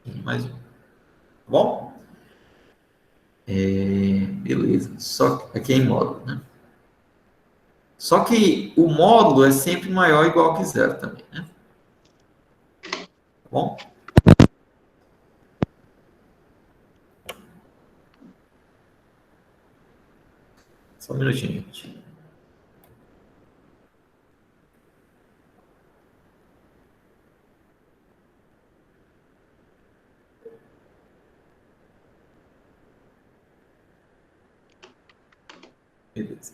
N mais 1. Tá bom? Beleza. Só que aqui é em módulo, né? Só que o módulo é sempre maior ou igual que zero também, né? Tá bom? Só um minutinho, gente. Beleza.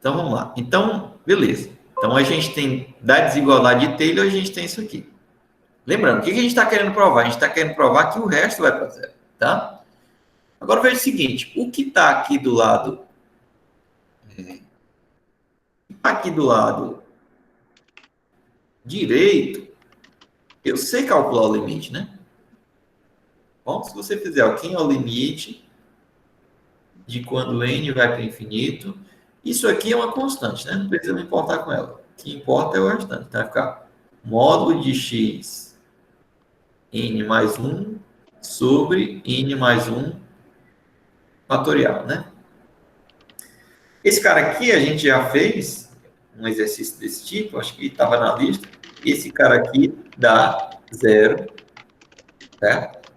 Então, vamos lá. Então, beleza. Então, a gente tem, da desigualdade de Taylor, a gente tem isso aqui. Lembrando, o que a gente está querendo provar? A gente está querendo provar que o resto vai para zero, tá? Agora, veja o seguinte. O que está aqui do lado... Aqui do lado direito, eu sei calcular o limite, né? Bom, se você fizer aqui é o limite de quando n vai para o infinito, isso aqui é uma constante, né? Não precisa me importar com ela. O que importa é o restante. Então, vai ficar módulo de x n mais 1 sobre n mais 1 fatorial, né? Esse cara aqui a gente já fez um exercício desse tipo, acho que estava na lista. Esse cara aqui dá zero, certo?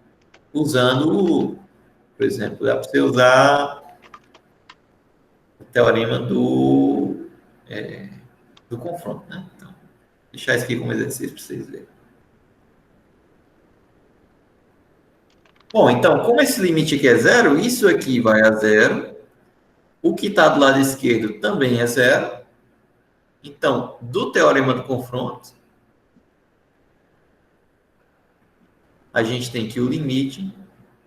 Usando, por exemplo, dá para você usar o teorema do confronto, né? Então, deixar isso aqui como exercício para vocês verem. Bom, então, como esse limite aqui é zero, isso aqui vai a zero. O que está do lado esquerdo também é zero. Então, do teorema do confronto, a gente tem que o limite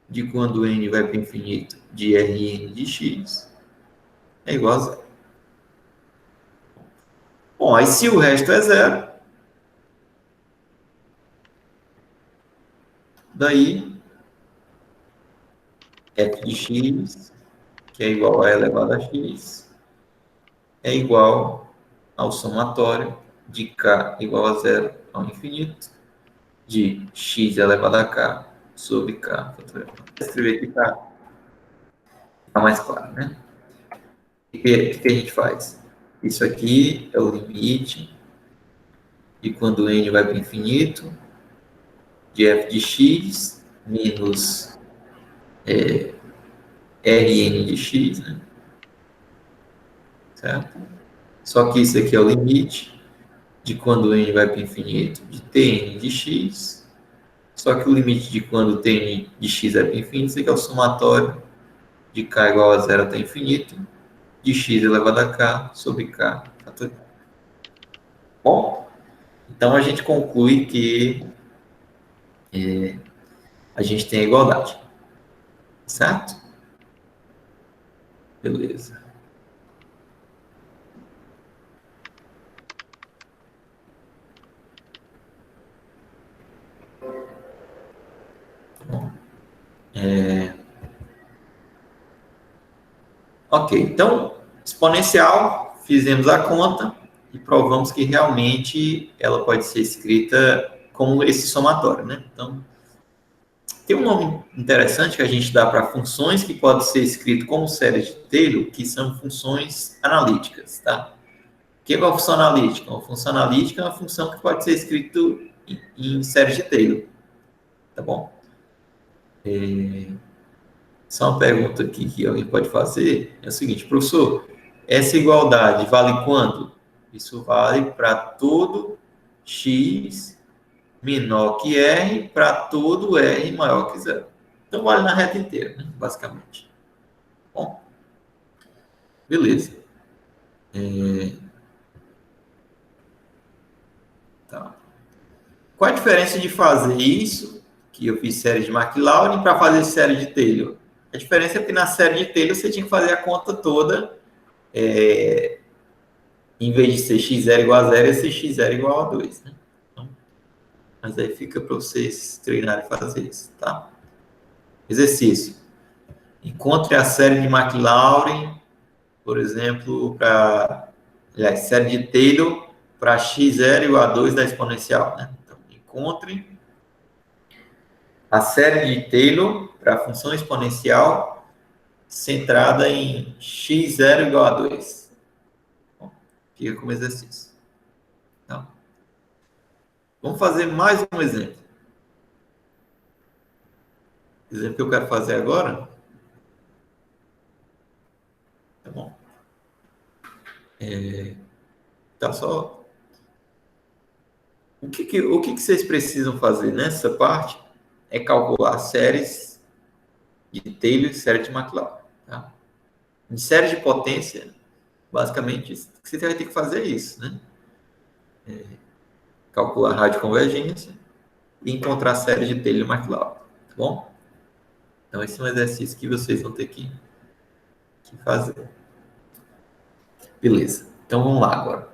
de quando n vai para o infinito de Rn de x é igual a zero. Bom, aí se o resto é zero, daí f de x, que é igual a elevado a x, é igual ao somatório de k igual a zero ao infinito, de x elevado a k sobre k. Vou escrever aqui para ficar mais claro, né? O que a gente faz? Isso aqui é o limite de quando n vai para o infinito, de f de x menos Rn de x, né? Certo? Só que isso aqui é o limite de quando n vai para o infinito, de Tn de x. Só que o limite de quando Tn de x é para o infinito, isso aqui é o somatório de k igual a zero até infinito, de x elevado a k sobre k fatorial. Bom, então a gente conclui que a gente tem a igualdade. Certo? Beleza. Ok, então, exponencial, fizemos a conta e provamos que realmente ela pode ser escrita como esse somatório, né? Então, tem um nome interessante que a gente dá para funções que pode ser escrito como série de Taylor, que são funções analíticas, tá? O que é uma função analítica? Uma função analítica é uma função que pode ser escrita em série de Taylor, tá bom? Só uma pergunta aqui que alguém pode fazer é o seguinte, professor, essa igualdade vale quando? Isso vale para todo x menor que r para todo r maior que zero. Então vale na reta inteira, né? Basicamente. Bom, beleza. Tá. Qual a diferença de fazer isso, que eu fiz série de Maclaurin, para fazer série de Taylor? A diferença é que na série de Taylor você tinha que fazer a conta toda em vez de ser x0 igual a 0, ia ser x0 igual a 2, né? Então, mas aí fica para vocês treinarem e fazer isso, tá? Exercício. Encontre a série de Maclaurin, por exemplo, para... Aliás, série de Taylor para x0 igual a 2 da exponencial, né? Então, encontre a série de Taylor para a função exponencial centrada em x0 igual a 2. Bom, fica como exercício. Então, vamos fazer mais um exemplo. O exemplo que eu quero fazer agora, tá bom? Tá só. O que vocês precisam fazer nessa parte é calcular séries de Taylor e série de Maclaurin. Tá? Em série de potência, basicamente, você vai ter que fazer isso, né? Calcular a radioconvergência e encontrar a série de Taylor e Maclaurin. Tá bom? Então, esse é um exercício que vocês vão ter que fazer. Beleza. Então, vamos lá agora.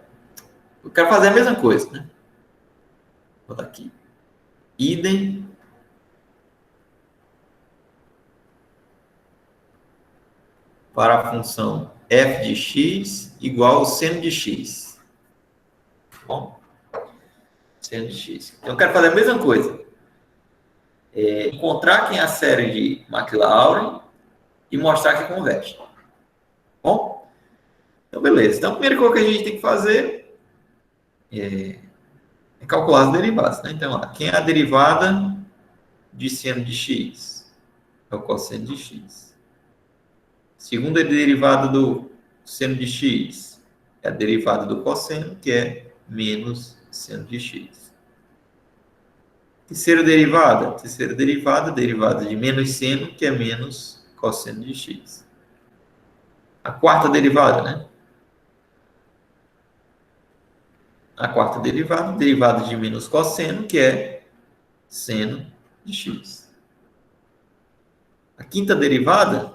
Eu quero fazer a mesma coisa, né? Vou botar aqui. Idem para a função f de x igual ao seno de x. Bom, seno de x. Então, eu quero fazer a mesma coisa. Encontrar quem é a série de Maclaurin e mostrar que converge. Bom, então, beleza. Então, a primeira coisa que a gente tem que fazer é calcular as derivadas. Né? Então, quem é a derivada de seno de x? É o cosseno de x. Segunda derivada do seno de x é a derivada do cosseno, que é menos seno de x. Terceira derivada, derivada de menos seno, que é menos cosseno de x. A quarta derivada, né? A quarta derivada, derivada de menos cosseno, que é seno de x. A quinta derivada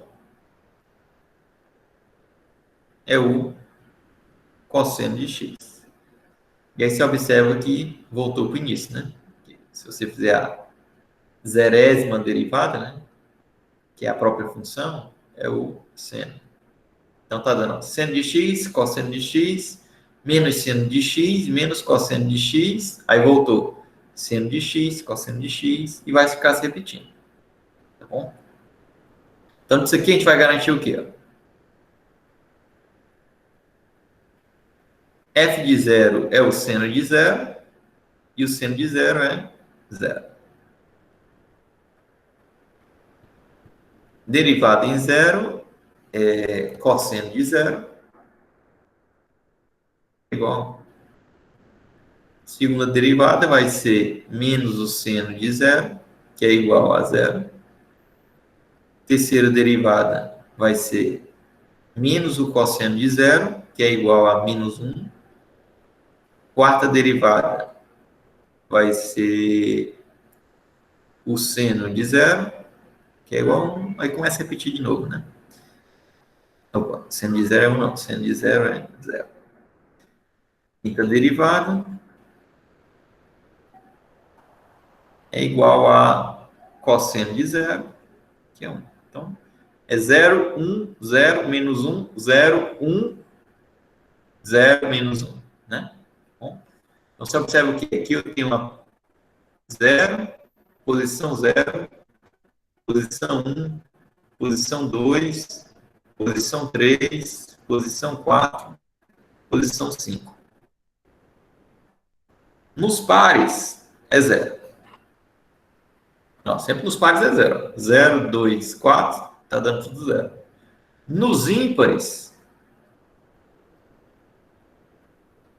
é o cosseno de x. E aí você observa que voltou para o início, né? Se você fizer a zerésima derivada, né? Que é a própria função, é o seno. Então tá dando seno de x, cosseno de x, menos seno de x, menos cosseno de x, aí voltou seno de x, cosseno de x, e vai ficar se repetindo. Tá bom? Então, disso aqui a gente vai garantir o quê? f de zero é o seno de zero, e o seno de zero é zero. Derivada em zero é cosseno de zero, igual. Segunda derivada vai ser menos o seno de zero, que é igual a zero. Terceira derivada vai ser menos o cosseno de zero, que é igual a menos 1. Quarta derivada vai ser o seno de zero, que é igual a 1. Aí começa a repetir de novo, né? Opa, seno de zero é 1, não. Seno de zero é zero. Quinta derivada é igual a cosseno de zero, que é 1. Então, é 0, 1, 0, menos 1, 0, 1, 0, menos 1, né? Bom, então, você observa que aqui eu tenho uma 0, posição 0, posição 1, posição 2, posição 3, posição 4, posição 5. Nos pares, é 0. Não, sempre nos pares é 0. 0, 2, 4, está dando tudo 0. Nos ímpares,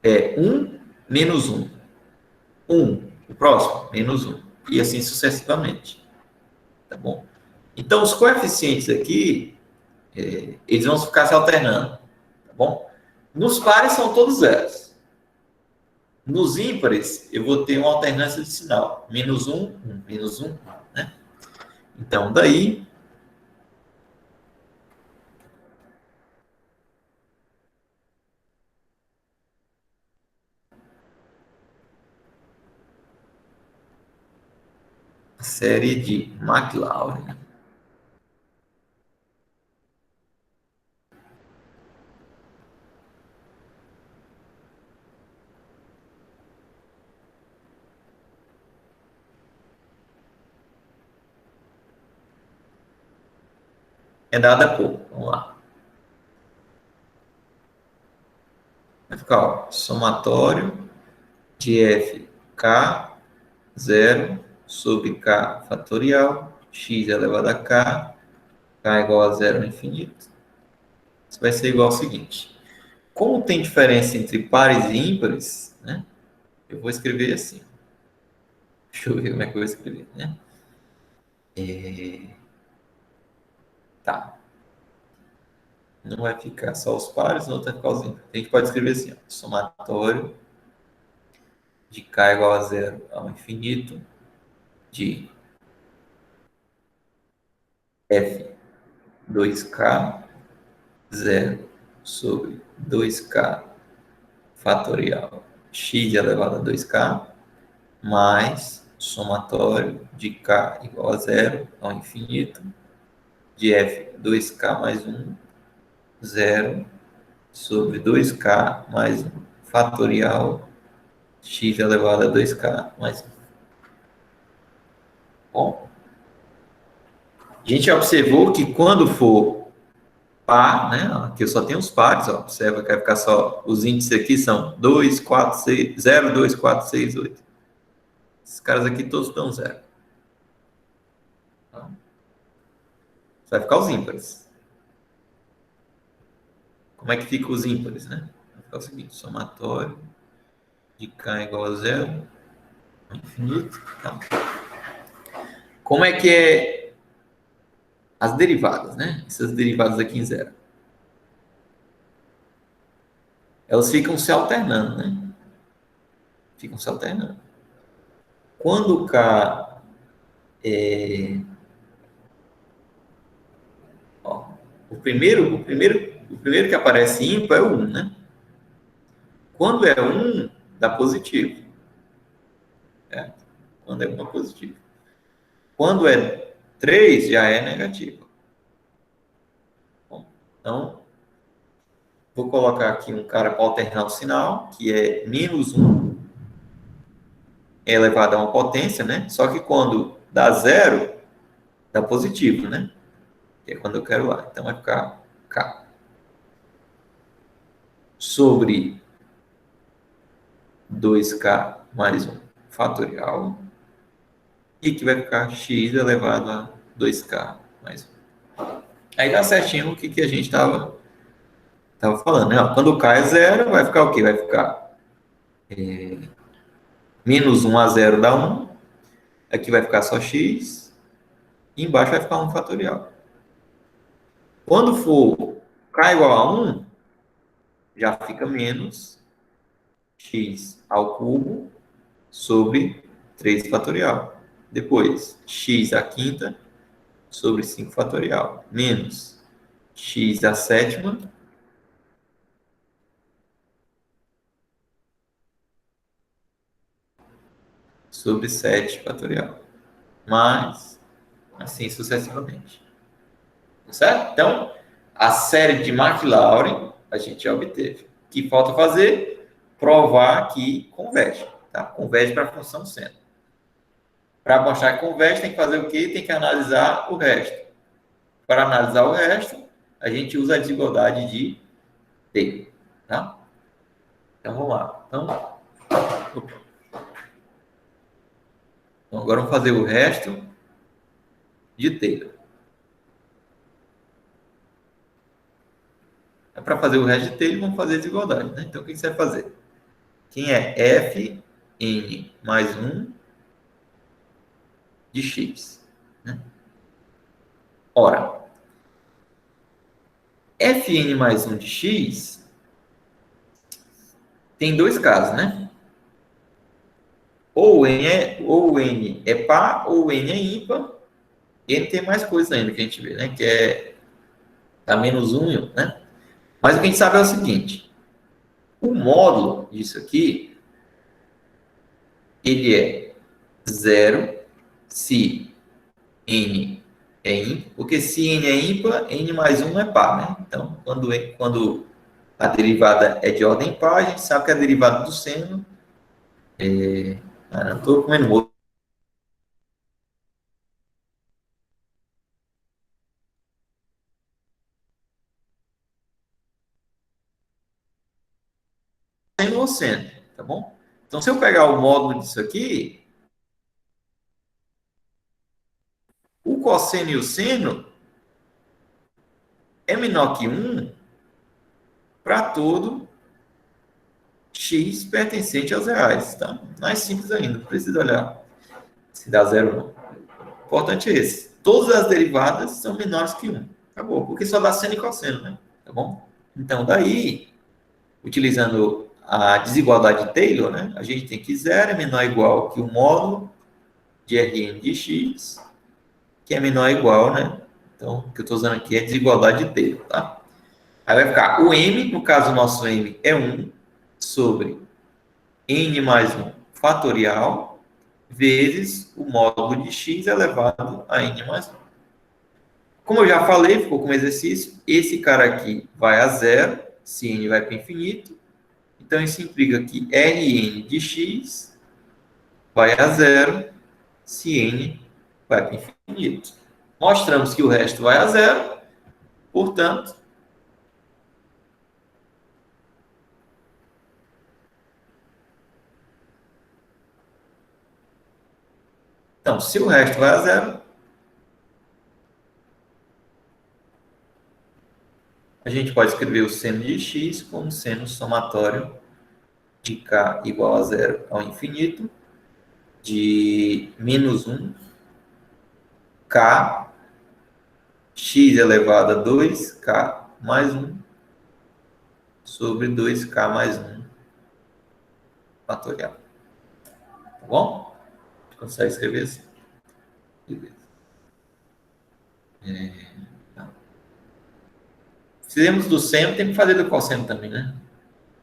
é 1 menos 1. 1, o próximo, menos 1. E assim sucessivamente. Tá bom? Então, os coeficientes aqui, eles vão ficar se alternando. Tá bom? Nos pares são todos zeros. Nos ímpares, eu vou ter uma alternância de sinal. Menos 1, 1, menos 1, né? Então, daí, a série de Maclaurin. É dada por, vamos lá. Vai ficar, ó, somatório de fk 0 sobre k fatorial, x elevado a k, k igual a zero no infinito. Isso vai ser igual ao seguinte. Como tem diferença entre pares e ímpares, né? Eu vou escrever assim. Deixa eu ver como é que eu vou escrever, né? Tá. Não vai ficar só os pares, não vai ficar os ímpares. A gente pode escrever assim, ó, somatório de k igual a zero ao infinito de f2k 0 sobre 2k fatorial x elevado a 2k mais somatório de k igual a zero ao infinito de f 2k mais 1, 0 sobre 2k mais 1 fatorial x elevado a 2k mais 1. Bom, a gente observou que quando for par, né, aqui eu só tenho os pares, ó, observa que vai ficar só, os índices aqui são 2, 4, 6, 0, 2, 4, 6, 8. Esses caras aqui todos dão 0. Então, vai ficar os ímpares. Como é que fica os ímpares, né? Vai ficar o seguinte, somatório de k igual a zero, infinito. Tá. Como é que é as derivadas, né? Essas derivadas aqui em zero. Elas ficam se alternando, né? Ficam se alternando. Quando k é... Ó, o primeiro que aparece ímpar é o 1, né? Quando é 1, dá positivo. Certo? Quando é 1 é positivo. Quando é 3, já é negativo. Bom, então, vou colocar aqui um cara para alternar o sinal, que é menos 1 elevado a uma potência, né? Só que quando dá zero, dá positivo, né? Que é quando eu quero lá. Então, vai ficar K sobre 2k mais 1 fatorial, e que vai ficar x elevado a 2k mais 1. Aí dá certinho o que a gente estava falando, né? Ó, quando k é zero, vai ficar o quê? Vai ficar menos 1 a 0 dá 1, aqui vai ficar só x, e embaixo vai ficar 1 fatorial. Quando for k igual a 1, já fica menos x ao cubo sobre 3 fatorial. Depois, x à quinta sobre 5 fatorial, menos x à sétima sobre 7 fatorial, mais assim sucessivamente. Certo? Então, a série de Maclaurin a gente já obteve. O que falta fazer? Provar que converge. Tá? Converge para a função seno. Para mostrar que converge, tem que fazer o quê? Tem que analisar o resto. Para analisar o resto, a gente usa a desigualdade de Taylor. Tá? Então, vamos lá. Então, agora vamos fazer o resto de Taylor. Para fazer o resto de Taylor, vamos fazer a desigualdade. Né? Então, o que você vai fazer? Quem é f n mais 1 de x? Né? Ora, fn mais 1 de x tem dois casos, né? Ou n é par, ou n é ímpar. E n tem mais coisas ainda que a gente vê, né? Que é tá menos 1, né? Mas o que a gente sabe é o seguinte: o módulo disso aqui, ele é zero se n é ímpar, porque se n é ímpar, n mais 1 é par, né? Então, quando a derivada é de ordem par, a gente sabe que a derivada do seno é... Ah, não estou comendo muito. Seno ou seno, tá bom? Então, se eu pegar o módulo disso aqui, o cosseno e o seno é menor que 1 para todo x pertencente aos reais, tá? Mais simples ainda, não precisa olhar se dá zero ou não. O importante é esse. Todas as derivadas são menores que 1. Acabou, porque só dá seno e cosseno, né? Tá bom? Então, daí, utilizando a desigualdade de Taylor, né? A gente tem que zero é menor ou igual que o módulo de Rn de x, que é menor ou igual, né? Então, o que eu estou usando aqui é desigualdade de Taylor, tá? Aí vai ficar o m, no caso o nosso m é 1, sobre n mais 1 fatorial, vezes o módulo de x elevado a n mais 1. Como eu já falei, ficou como exercício, esse cara aqui vai a zero, se n vai para infinito. Então, isso implica que Rn de x vai a zero, se n vai para infinito. Mostramos que o resto vai a zero, portanto, então, se o resto vai a zero, a gente pode escrever o seno de x como seno somatório de k igual a zero ao infinito, de menos 1, k, x elevado a 2k mais 1, sobre 2k mais 1 fatorial. Tá bom? Consegue escrever assim? Beleza. Tá. Fizemos do seno, tem que fazer do cosseno também, né?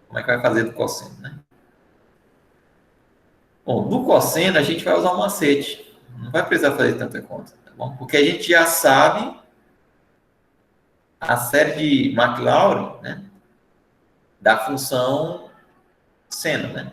Como é que vai fazer do cosseno, né? Bom, do cosseno a gente vai usar um macete. Não vai precisar fazer tanta conta, tá bom? Porque a gente já sabe a série de Maclaurin, né? Da função seno, né?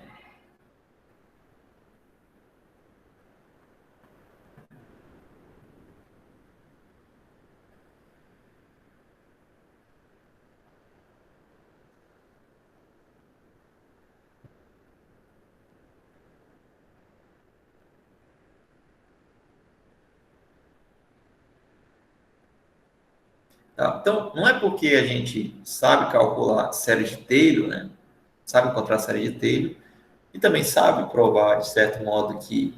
Tá? Então, não é porque a gente sabe calcular série de Taylor, né? Sabe encontrar série de Taylor, e também sabe provar, de certo modo, que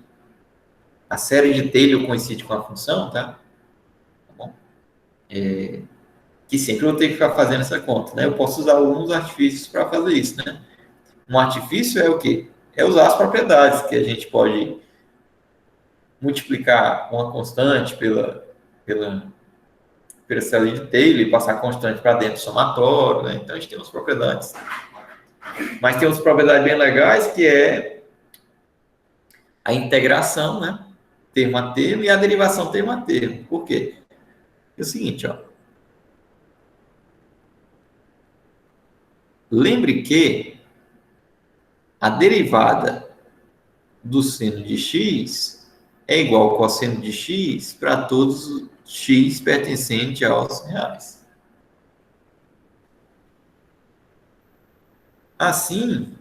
a série de Taylor coincide com a função, tá? Tá bom? Que sempre eu vou ter que ficar fazendo essa conta, né? Eu posso usar alguns artifícios para fazer isso, né? Um artifício é o quê? É usar as propriedades, que a gente pode multiplicar uma constante pela, pela série de Taylor e passar a constante para dentro do somatório, né? Então, a gente tem umas propriedades. Mas tem outras propriedades bem legais, que é a integração, né? Termo a termo, e a derivação termo a termo. Por quê? É o seguinte, ó. Lembre que a derivada do seno de x é igual ao cosseno de x para todos os x pertencentes aos reais. Assim,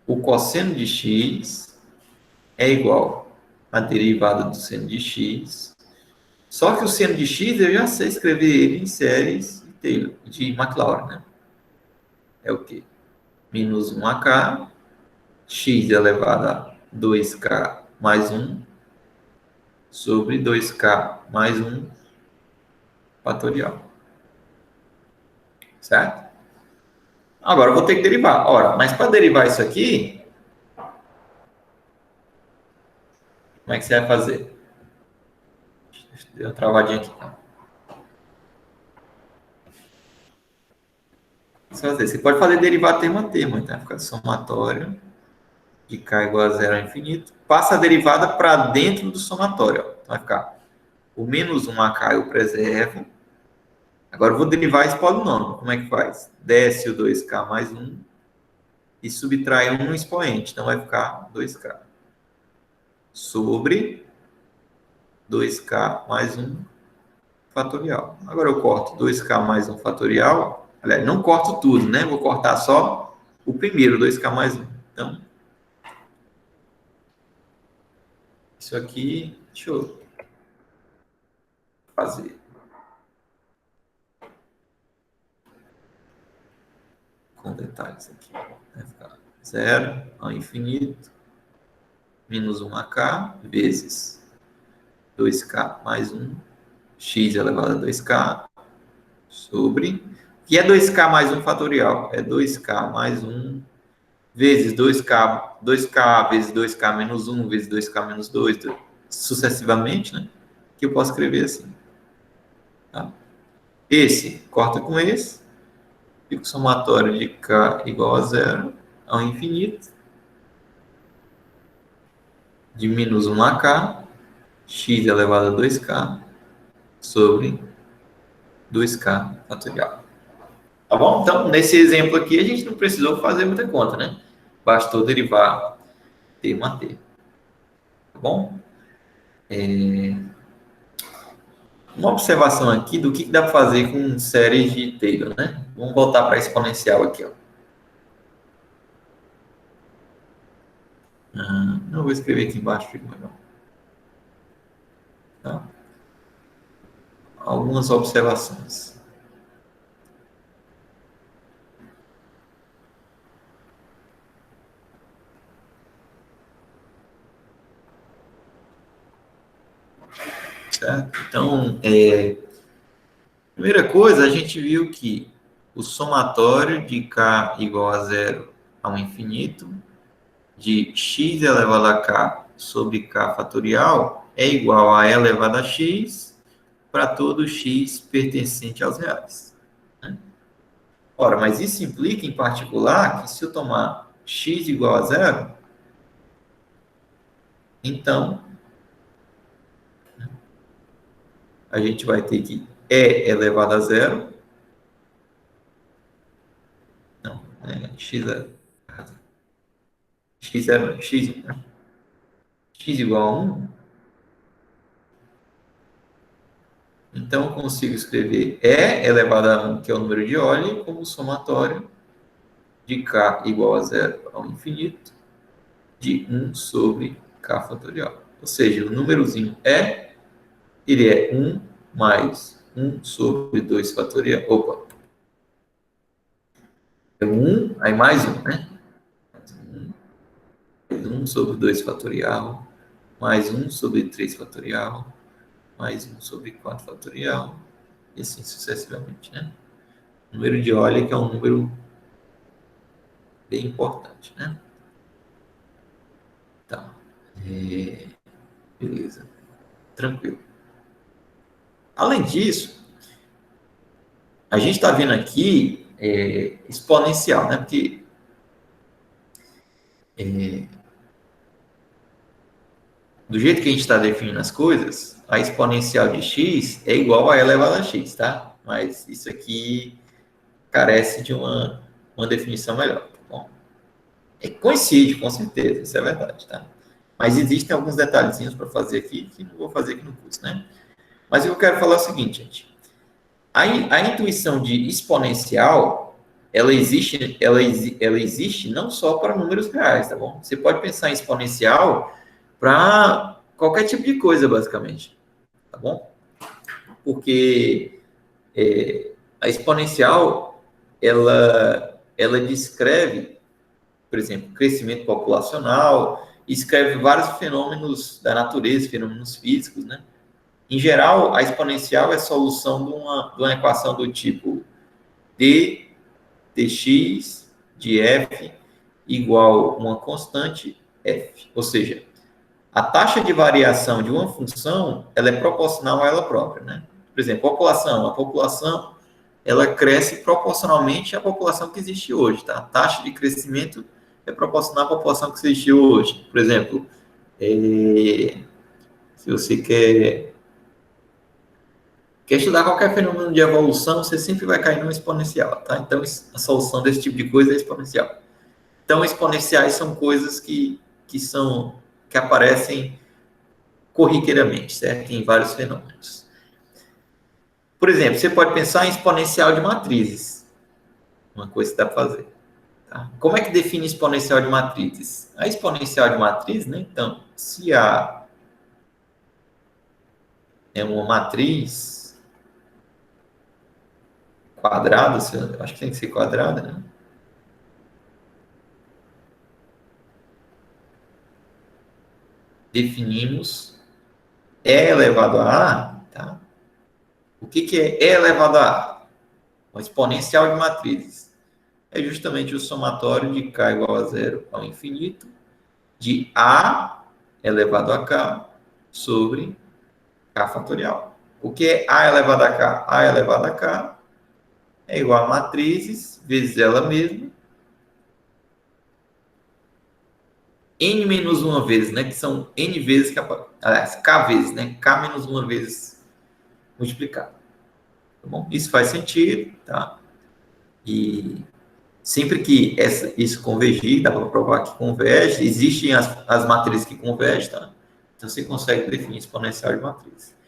o cosseno de x é igual à derivada do seno de x, só que o seno de x eu já sei escrever ele em séries de Taylor, de Maclaurin, né? É o quê? Menos 1ak, x elevado a 2k mais 1, sobre 2k mais 1 fatorial. Certo? Agora eu vou ter que derivar. Ora, mas para derivar isso aqui, como é que você vai fazer? Deu uma travadinha aqui. Você pode fazer derivada termo a termo, então fica somatório de k igual a zero ao infinito. Passa a derivada para dentro do somatório. Então vai ficar o menos 1ak eu preservo. Agora eu vou derivar esse polinômio. Como é que faz? Desce o 2k mais 1 e subtrai 1 no expoente. Então vai ficar 2k sobre 2k mais 1 fatorial. Agora eu corto 2k mais 1 fatorial. Aliás, não corto tudo, né? Vou cortar só o primeiro, 2k mais 1. Então, isso aqui, deixa eu fazer com detalhes aqui. Vai ficar 0 ao infinito, menos 1ak, vezes 2k mais 1, x elevado a 2k, sobre... que é 2k mais 1 fatorial? É 2k mais 1 vezes 2k vezes 2k menos 1 vezes 2k menos 2, sucessivamente, né? Que eu posso escrever assim. Tá? Esse corta com esse, fica o somatório de k igual a zero ao infinito, de menos 1ak, x elevado a 2k, sobre 2k fatorial. Tá bom? Então, nesse exemplo aqui, a gente não precisou fazer muita conta, né? Bastou derivar termo a termo. Tá bom? Uma observação aqui do que dá para fazer com séries de Taylor, né? Vamos voltar para a exponencial aqui, ó. Não vou escrever aqui embaixo, fica melhor. Tá? Algumas observações. Certo? Então, primeira coisa, a gente viu que o somatório de k igual a zero ao infinito de x elevado a k sobre k fatorial é igual a e elevado a x para todo x pertencente aos reais. Né? Ora, mas isso implica, em particular, que se eu tomar x igual a zero, então a gente vai ter que e elevado a zero, não, x é x igual a 1, então eu consigo escrever e elevado a 1, que é o número de Euler, como somatório de k igual a zero ao infinito, de 1 sobre k fatorial. Ou seja, o númerozinho ele é 1 mais 1 sobre 2 fatorial. Opa! É 1, aí mais 1, né? Mais 1 sobre 2 fatorial, mais 1 sobre 3 fatorial, mais 1 sobre 4 fatorial, e assim sucessivamente, né? O número de Euler que é um número bem importante, né? Tá. Beleza. Tranquilo. Além disso, a gente está vendo aqui exponencial, né? Porque do jeito que a gente está definindo as coisas, a exponencial de x é igual a e elevado a x, tá? Mas isso aqui carece de uma definição melhor, tá bom? Coincide, com certeza, isso é verdade, tá? Mas existem alguns detalhezinhos para fazer aqui que não vou fazer aqui no curso, né? Mas eu quero falar o seguinte, gente. A intuição de exponencial, ela existe não só para números reais, tá bom? Você pode pensar em exponencial para qualquer tipo de coisa, basicamente, tá bom? Porque a exponencial, ela descreve, por exemplo, crescimento populacional, escreve vários fenômenos da natureza, fenômenos físicos, né? Em geral, a exponencial é a solução de uma equação do tipo d dx de f igual uma constante f. Ou seja, a taxa de variação de uma função ela é proporcional a ela própria, né? Por exemplo, a população ela cresce proporcionalmente à população que existe hoje, tá? A taxa de crescimento é proporcional à população que existe hoje. Por exemplo, se você quer estudar qualquer fenômeno de evolução, você sempre vai cair numa exponencial, tá? Então, a solução desse tipo de coisa é exponencial. Então, exponenciais são coisas que aparecem corriqueiramente, certo? Em vários fenômenos. Por exemplo, você pode pensar em exponencial de matrizes. Uma coisa que dá para fazer. Tá? Como é que define exponencial de matrizes? A exponencial de matriz, né? Então, se A é uma matriz quadrada, acho que tem que ser quadrada, né? Definimos E elevado a A, tá? O que é E elevado a A? Uma exponencial de matrizes. É justamente o somatório de K igual a zero ao infinito de A elevado a K sobre K fatorial. O que é A elevado a K? A elevado a K é igual a matrizes vezes ela mesma, N menos uma vezes, né? Que são N vezes, aliás, K vezes, né? K menos uma vezes multiplicado. Tá bom? Isso faz sentido, tá? E sempre que isso convergir, dá para provar que converge, existem as matrizes que convergem, tá? Então você consegue definir exponencial de matriz.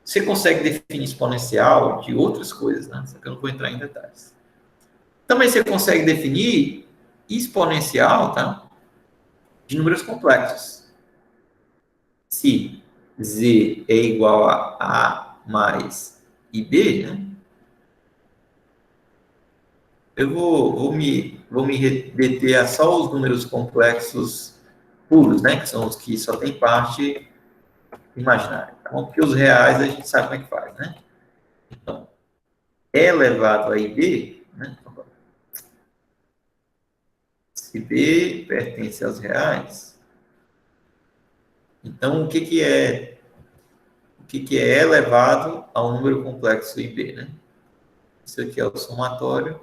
Você consegue definir exponencial de outras coisas, né? Só que eu não vou entrar em detalhes. Também você consegue definir exponencial, tá? De números complexos. Se z é igual a A mais IB, né? Eu vou me deter a só os números complexos puros, né? Que são os que só tem parte imaginária. Tá bom? Porque os reais a gente sabe como é que faz, né? Então, E elevado a IB, né? Se B pertence aos reais, então o que é elevado ao número complexo IB, né? Isso aqui é o somatório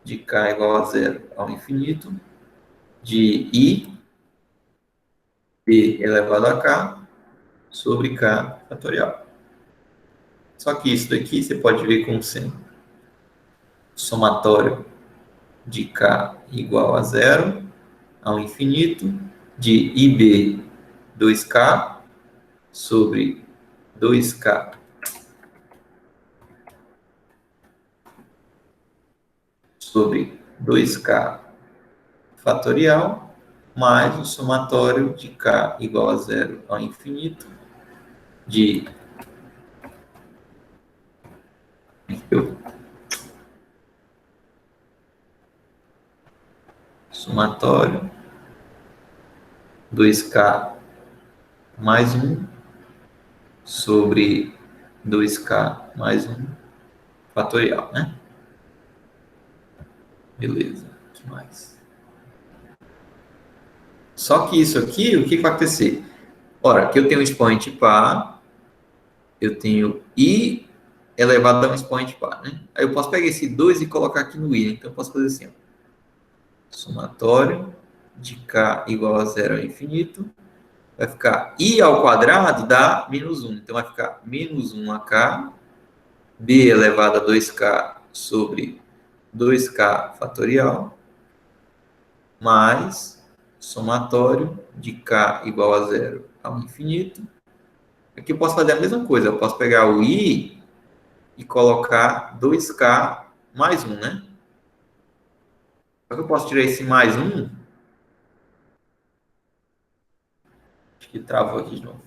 de K igual a zero ao infinito de I B elevado a K sobre K fatorial. Só que isso daqui você pode ver como sendo somatório de K igual a zero ao infinito de IB 2K sobre 2K sobre 2K fatorial mais o somatório de K igual a zero ao infinito de Somatório 2K mais 1 sobre 2K mais 1 fatorial, né? Beleza, o que mais? Só que isso aqui, o que vai acontecer? Ora, aqui eu tenho um expoente par, eu tenho i elevado a um expoente par, né? Aí eu posso pegar esse 2 e colocar aqui no i, então eu posso fazer assim, ó. Somatório de k igual a zero ao infinito, vai ficar i ao quadrado dá menos 1, então vai ficar menos 1ak, b elevado a 2k sobre 2k fatorial, mais somatório de k igual a zero ao infinito. Aqui eu posso fazer a mesma coisa, eu posso pegar o i e colocar 2k mais 1, né? Só que eu posso tirar esse mais 1, acho que travou aqui de novo.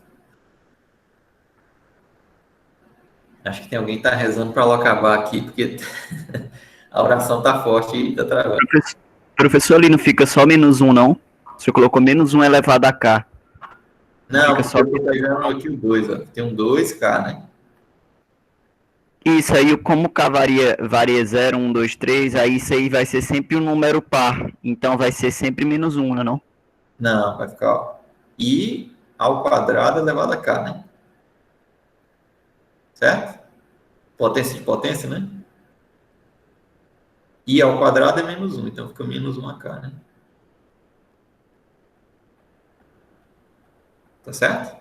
Acho que tem alguém que está rezando para ela acabar aqui, porque a oração está forte e está travando. Professor, ali não fica só menos 1, não? Você colocou menos 1 elevado a k. Não, Fica porque só eu estou pegando aqui o 2, ó. Tem um 2k, né? Isso aí, como K varia 0, 1, 2, 3, aí isso aí vai ser sempre um número par. Então vai ser sempre menos 1, né, não? Não, vai ficar, ó, i ao quadrado elevado a k, né? Certo? Potência de potência, né? I ao quadrado é menos 1, então fica menos 1ak, né? Tá certo?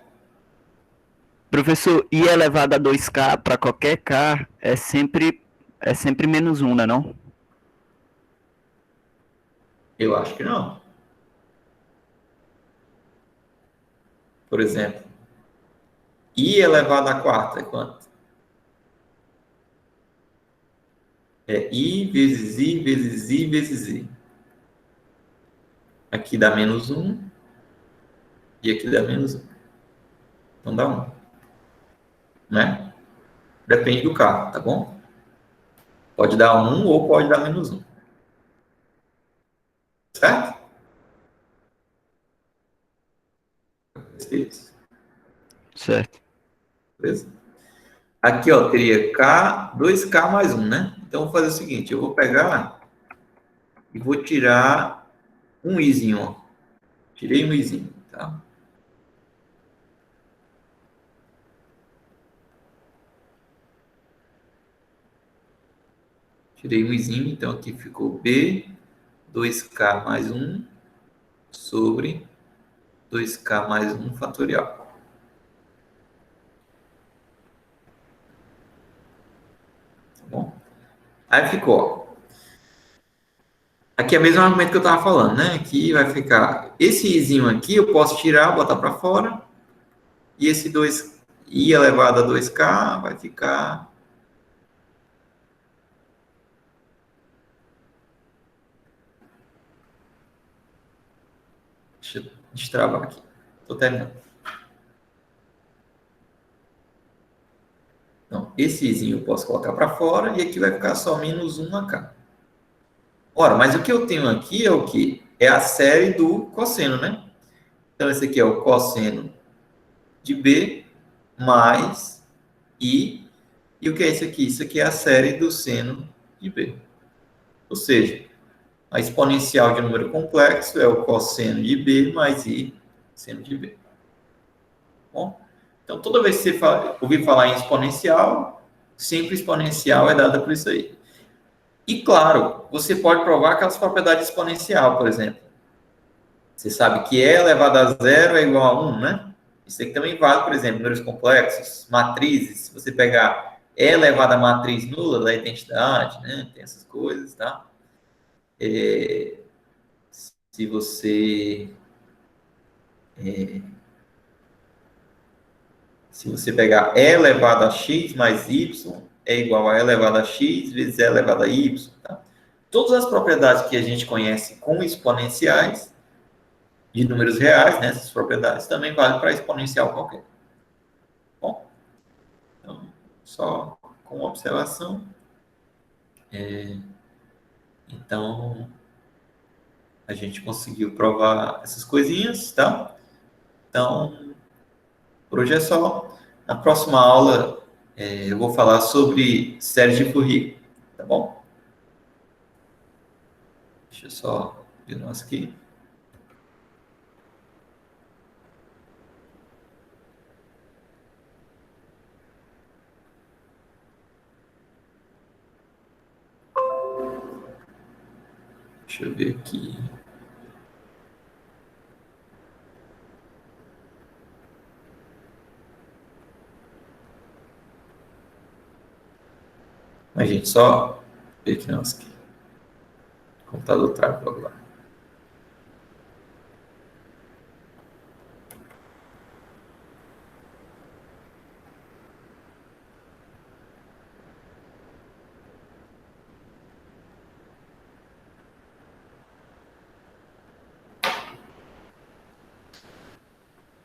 Professor, I elevado a 2k para qualquer k é sempre menos 1, né, não? Eu acho que não. Por exemplo, i elevado a quarta é quanto? É i vezes i vezes i vezes i. Aqui dá menos 1 e aqui dá menos 1. Então dá 1. Né? Depende do carro, tá bom? Pode dar 1 ou pode dar menos 1. Certo? Isso. Certo. Beleza? Aqui, ó, teria K, 2K mais 1, né? Então, vou fazer o seguinte, eu vou pegar e vou tirar um izinho, ó. Tirei um izinho, tá? Tirei um izinho, então aqui ficou B, 2K mais 1 sobre 2K mais 1 fatorial. Tá bom? Aí ficou, ó. Aqui é o mesmo argumento que eu estava falando, né? Aqui vai ficar esse izinho aqui, eu posso tirar, botar para fora. E esse 2i elevado a 2k vai ficar... Deixa eu destravar aqui. Estou terminando. Então, esse izinho eu posso colocar para fora e aqui vai ficar só menos 1ak. Ora, mas o que eu tenho aqui é o quê? É a série do cosseno, né? Então, esse aqui é o cosseno de B mais I. E o que é isso aqui? Isso aqui é a série do seno de B. Ou seja, a exponencial de um número complexo é o cosseno de B mais I seno de B. Bom, então, toda vez que você ouvir falar em exponencial, sempre exponencial é dada por isso aí. E, claro, você pode provar aquelas propriedades exponencial, por exemplo. Você sabe que E elevado a zero é igual a 1, né? Isso aqui também vale, por exemplo, números complexos, matrizes. Se você pegar E elevado a matriz nula da identidade, né? Tem essas coisas, tá? Se você... Se você pegar E elevado a x mais y é igual a E elevado a x vezes E elevado a y. Tá? Todas as propriedades que a gente conhece com exponenciais de números reais, né, essas propriedades, também valem para exponencial qualquer. Bom, então, só com observação. Então, a gente conseguiu provar essas coisinhas, tá? Então, por hoje é só. Na próxima aula, eu vou falar sobre séries de Fourier, tá bom? Deixa eu só ver o nosso aqui. Deixa eu ver aqui. Mas, gente, só ver aqui nosso aqui. O computador trava logo lá.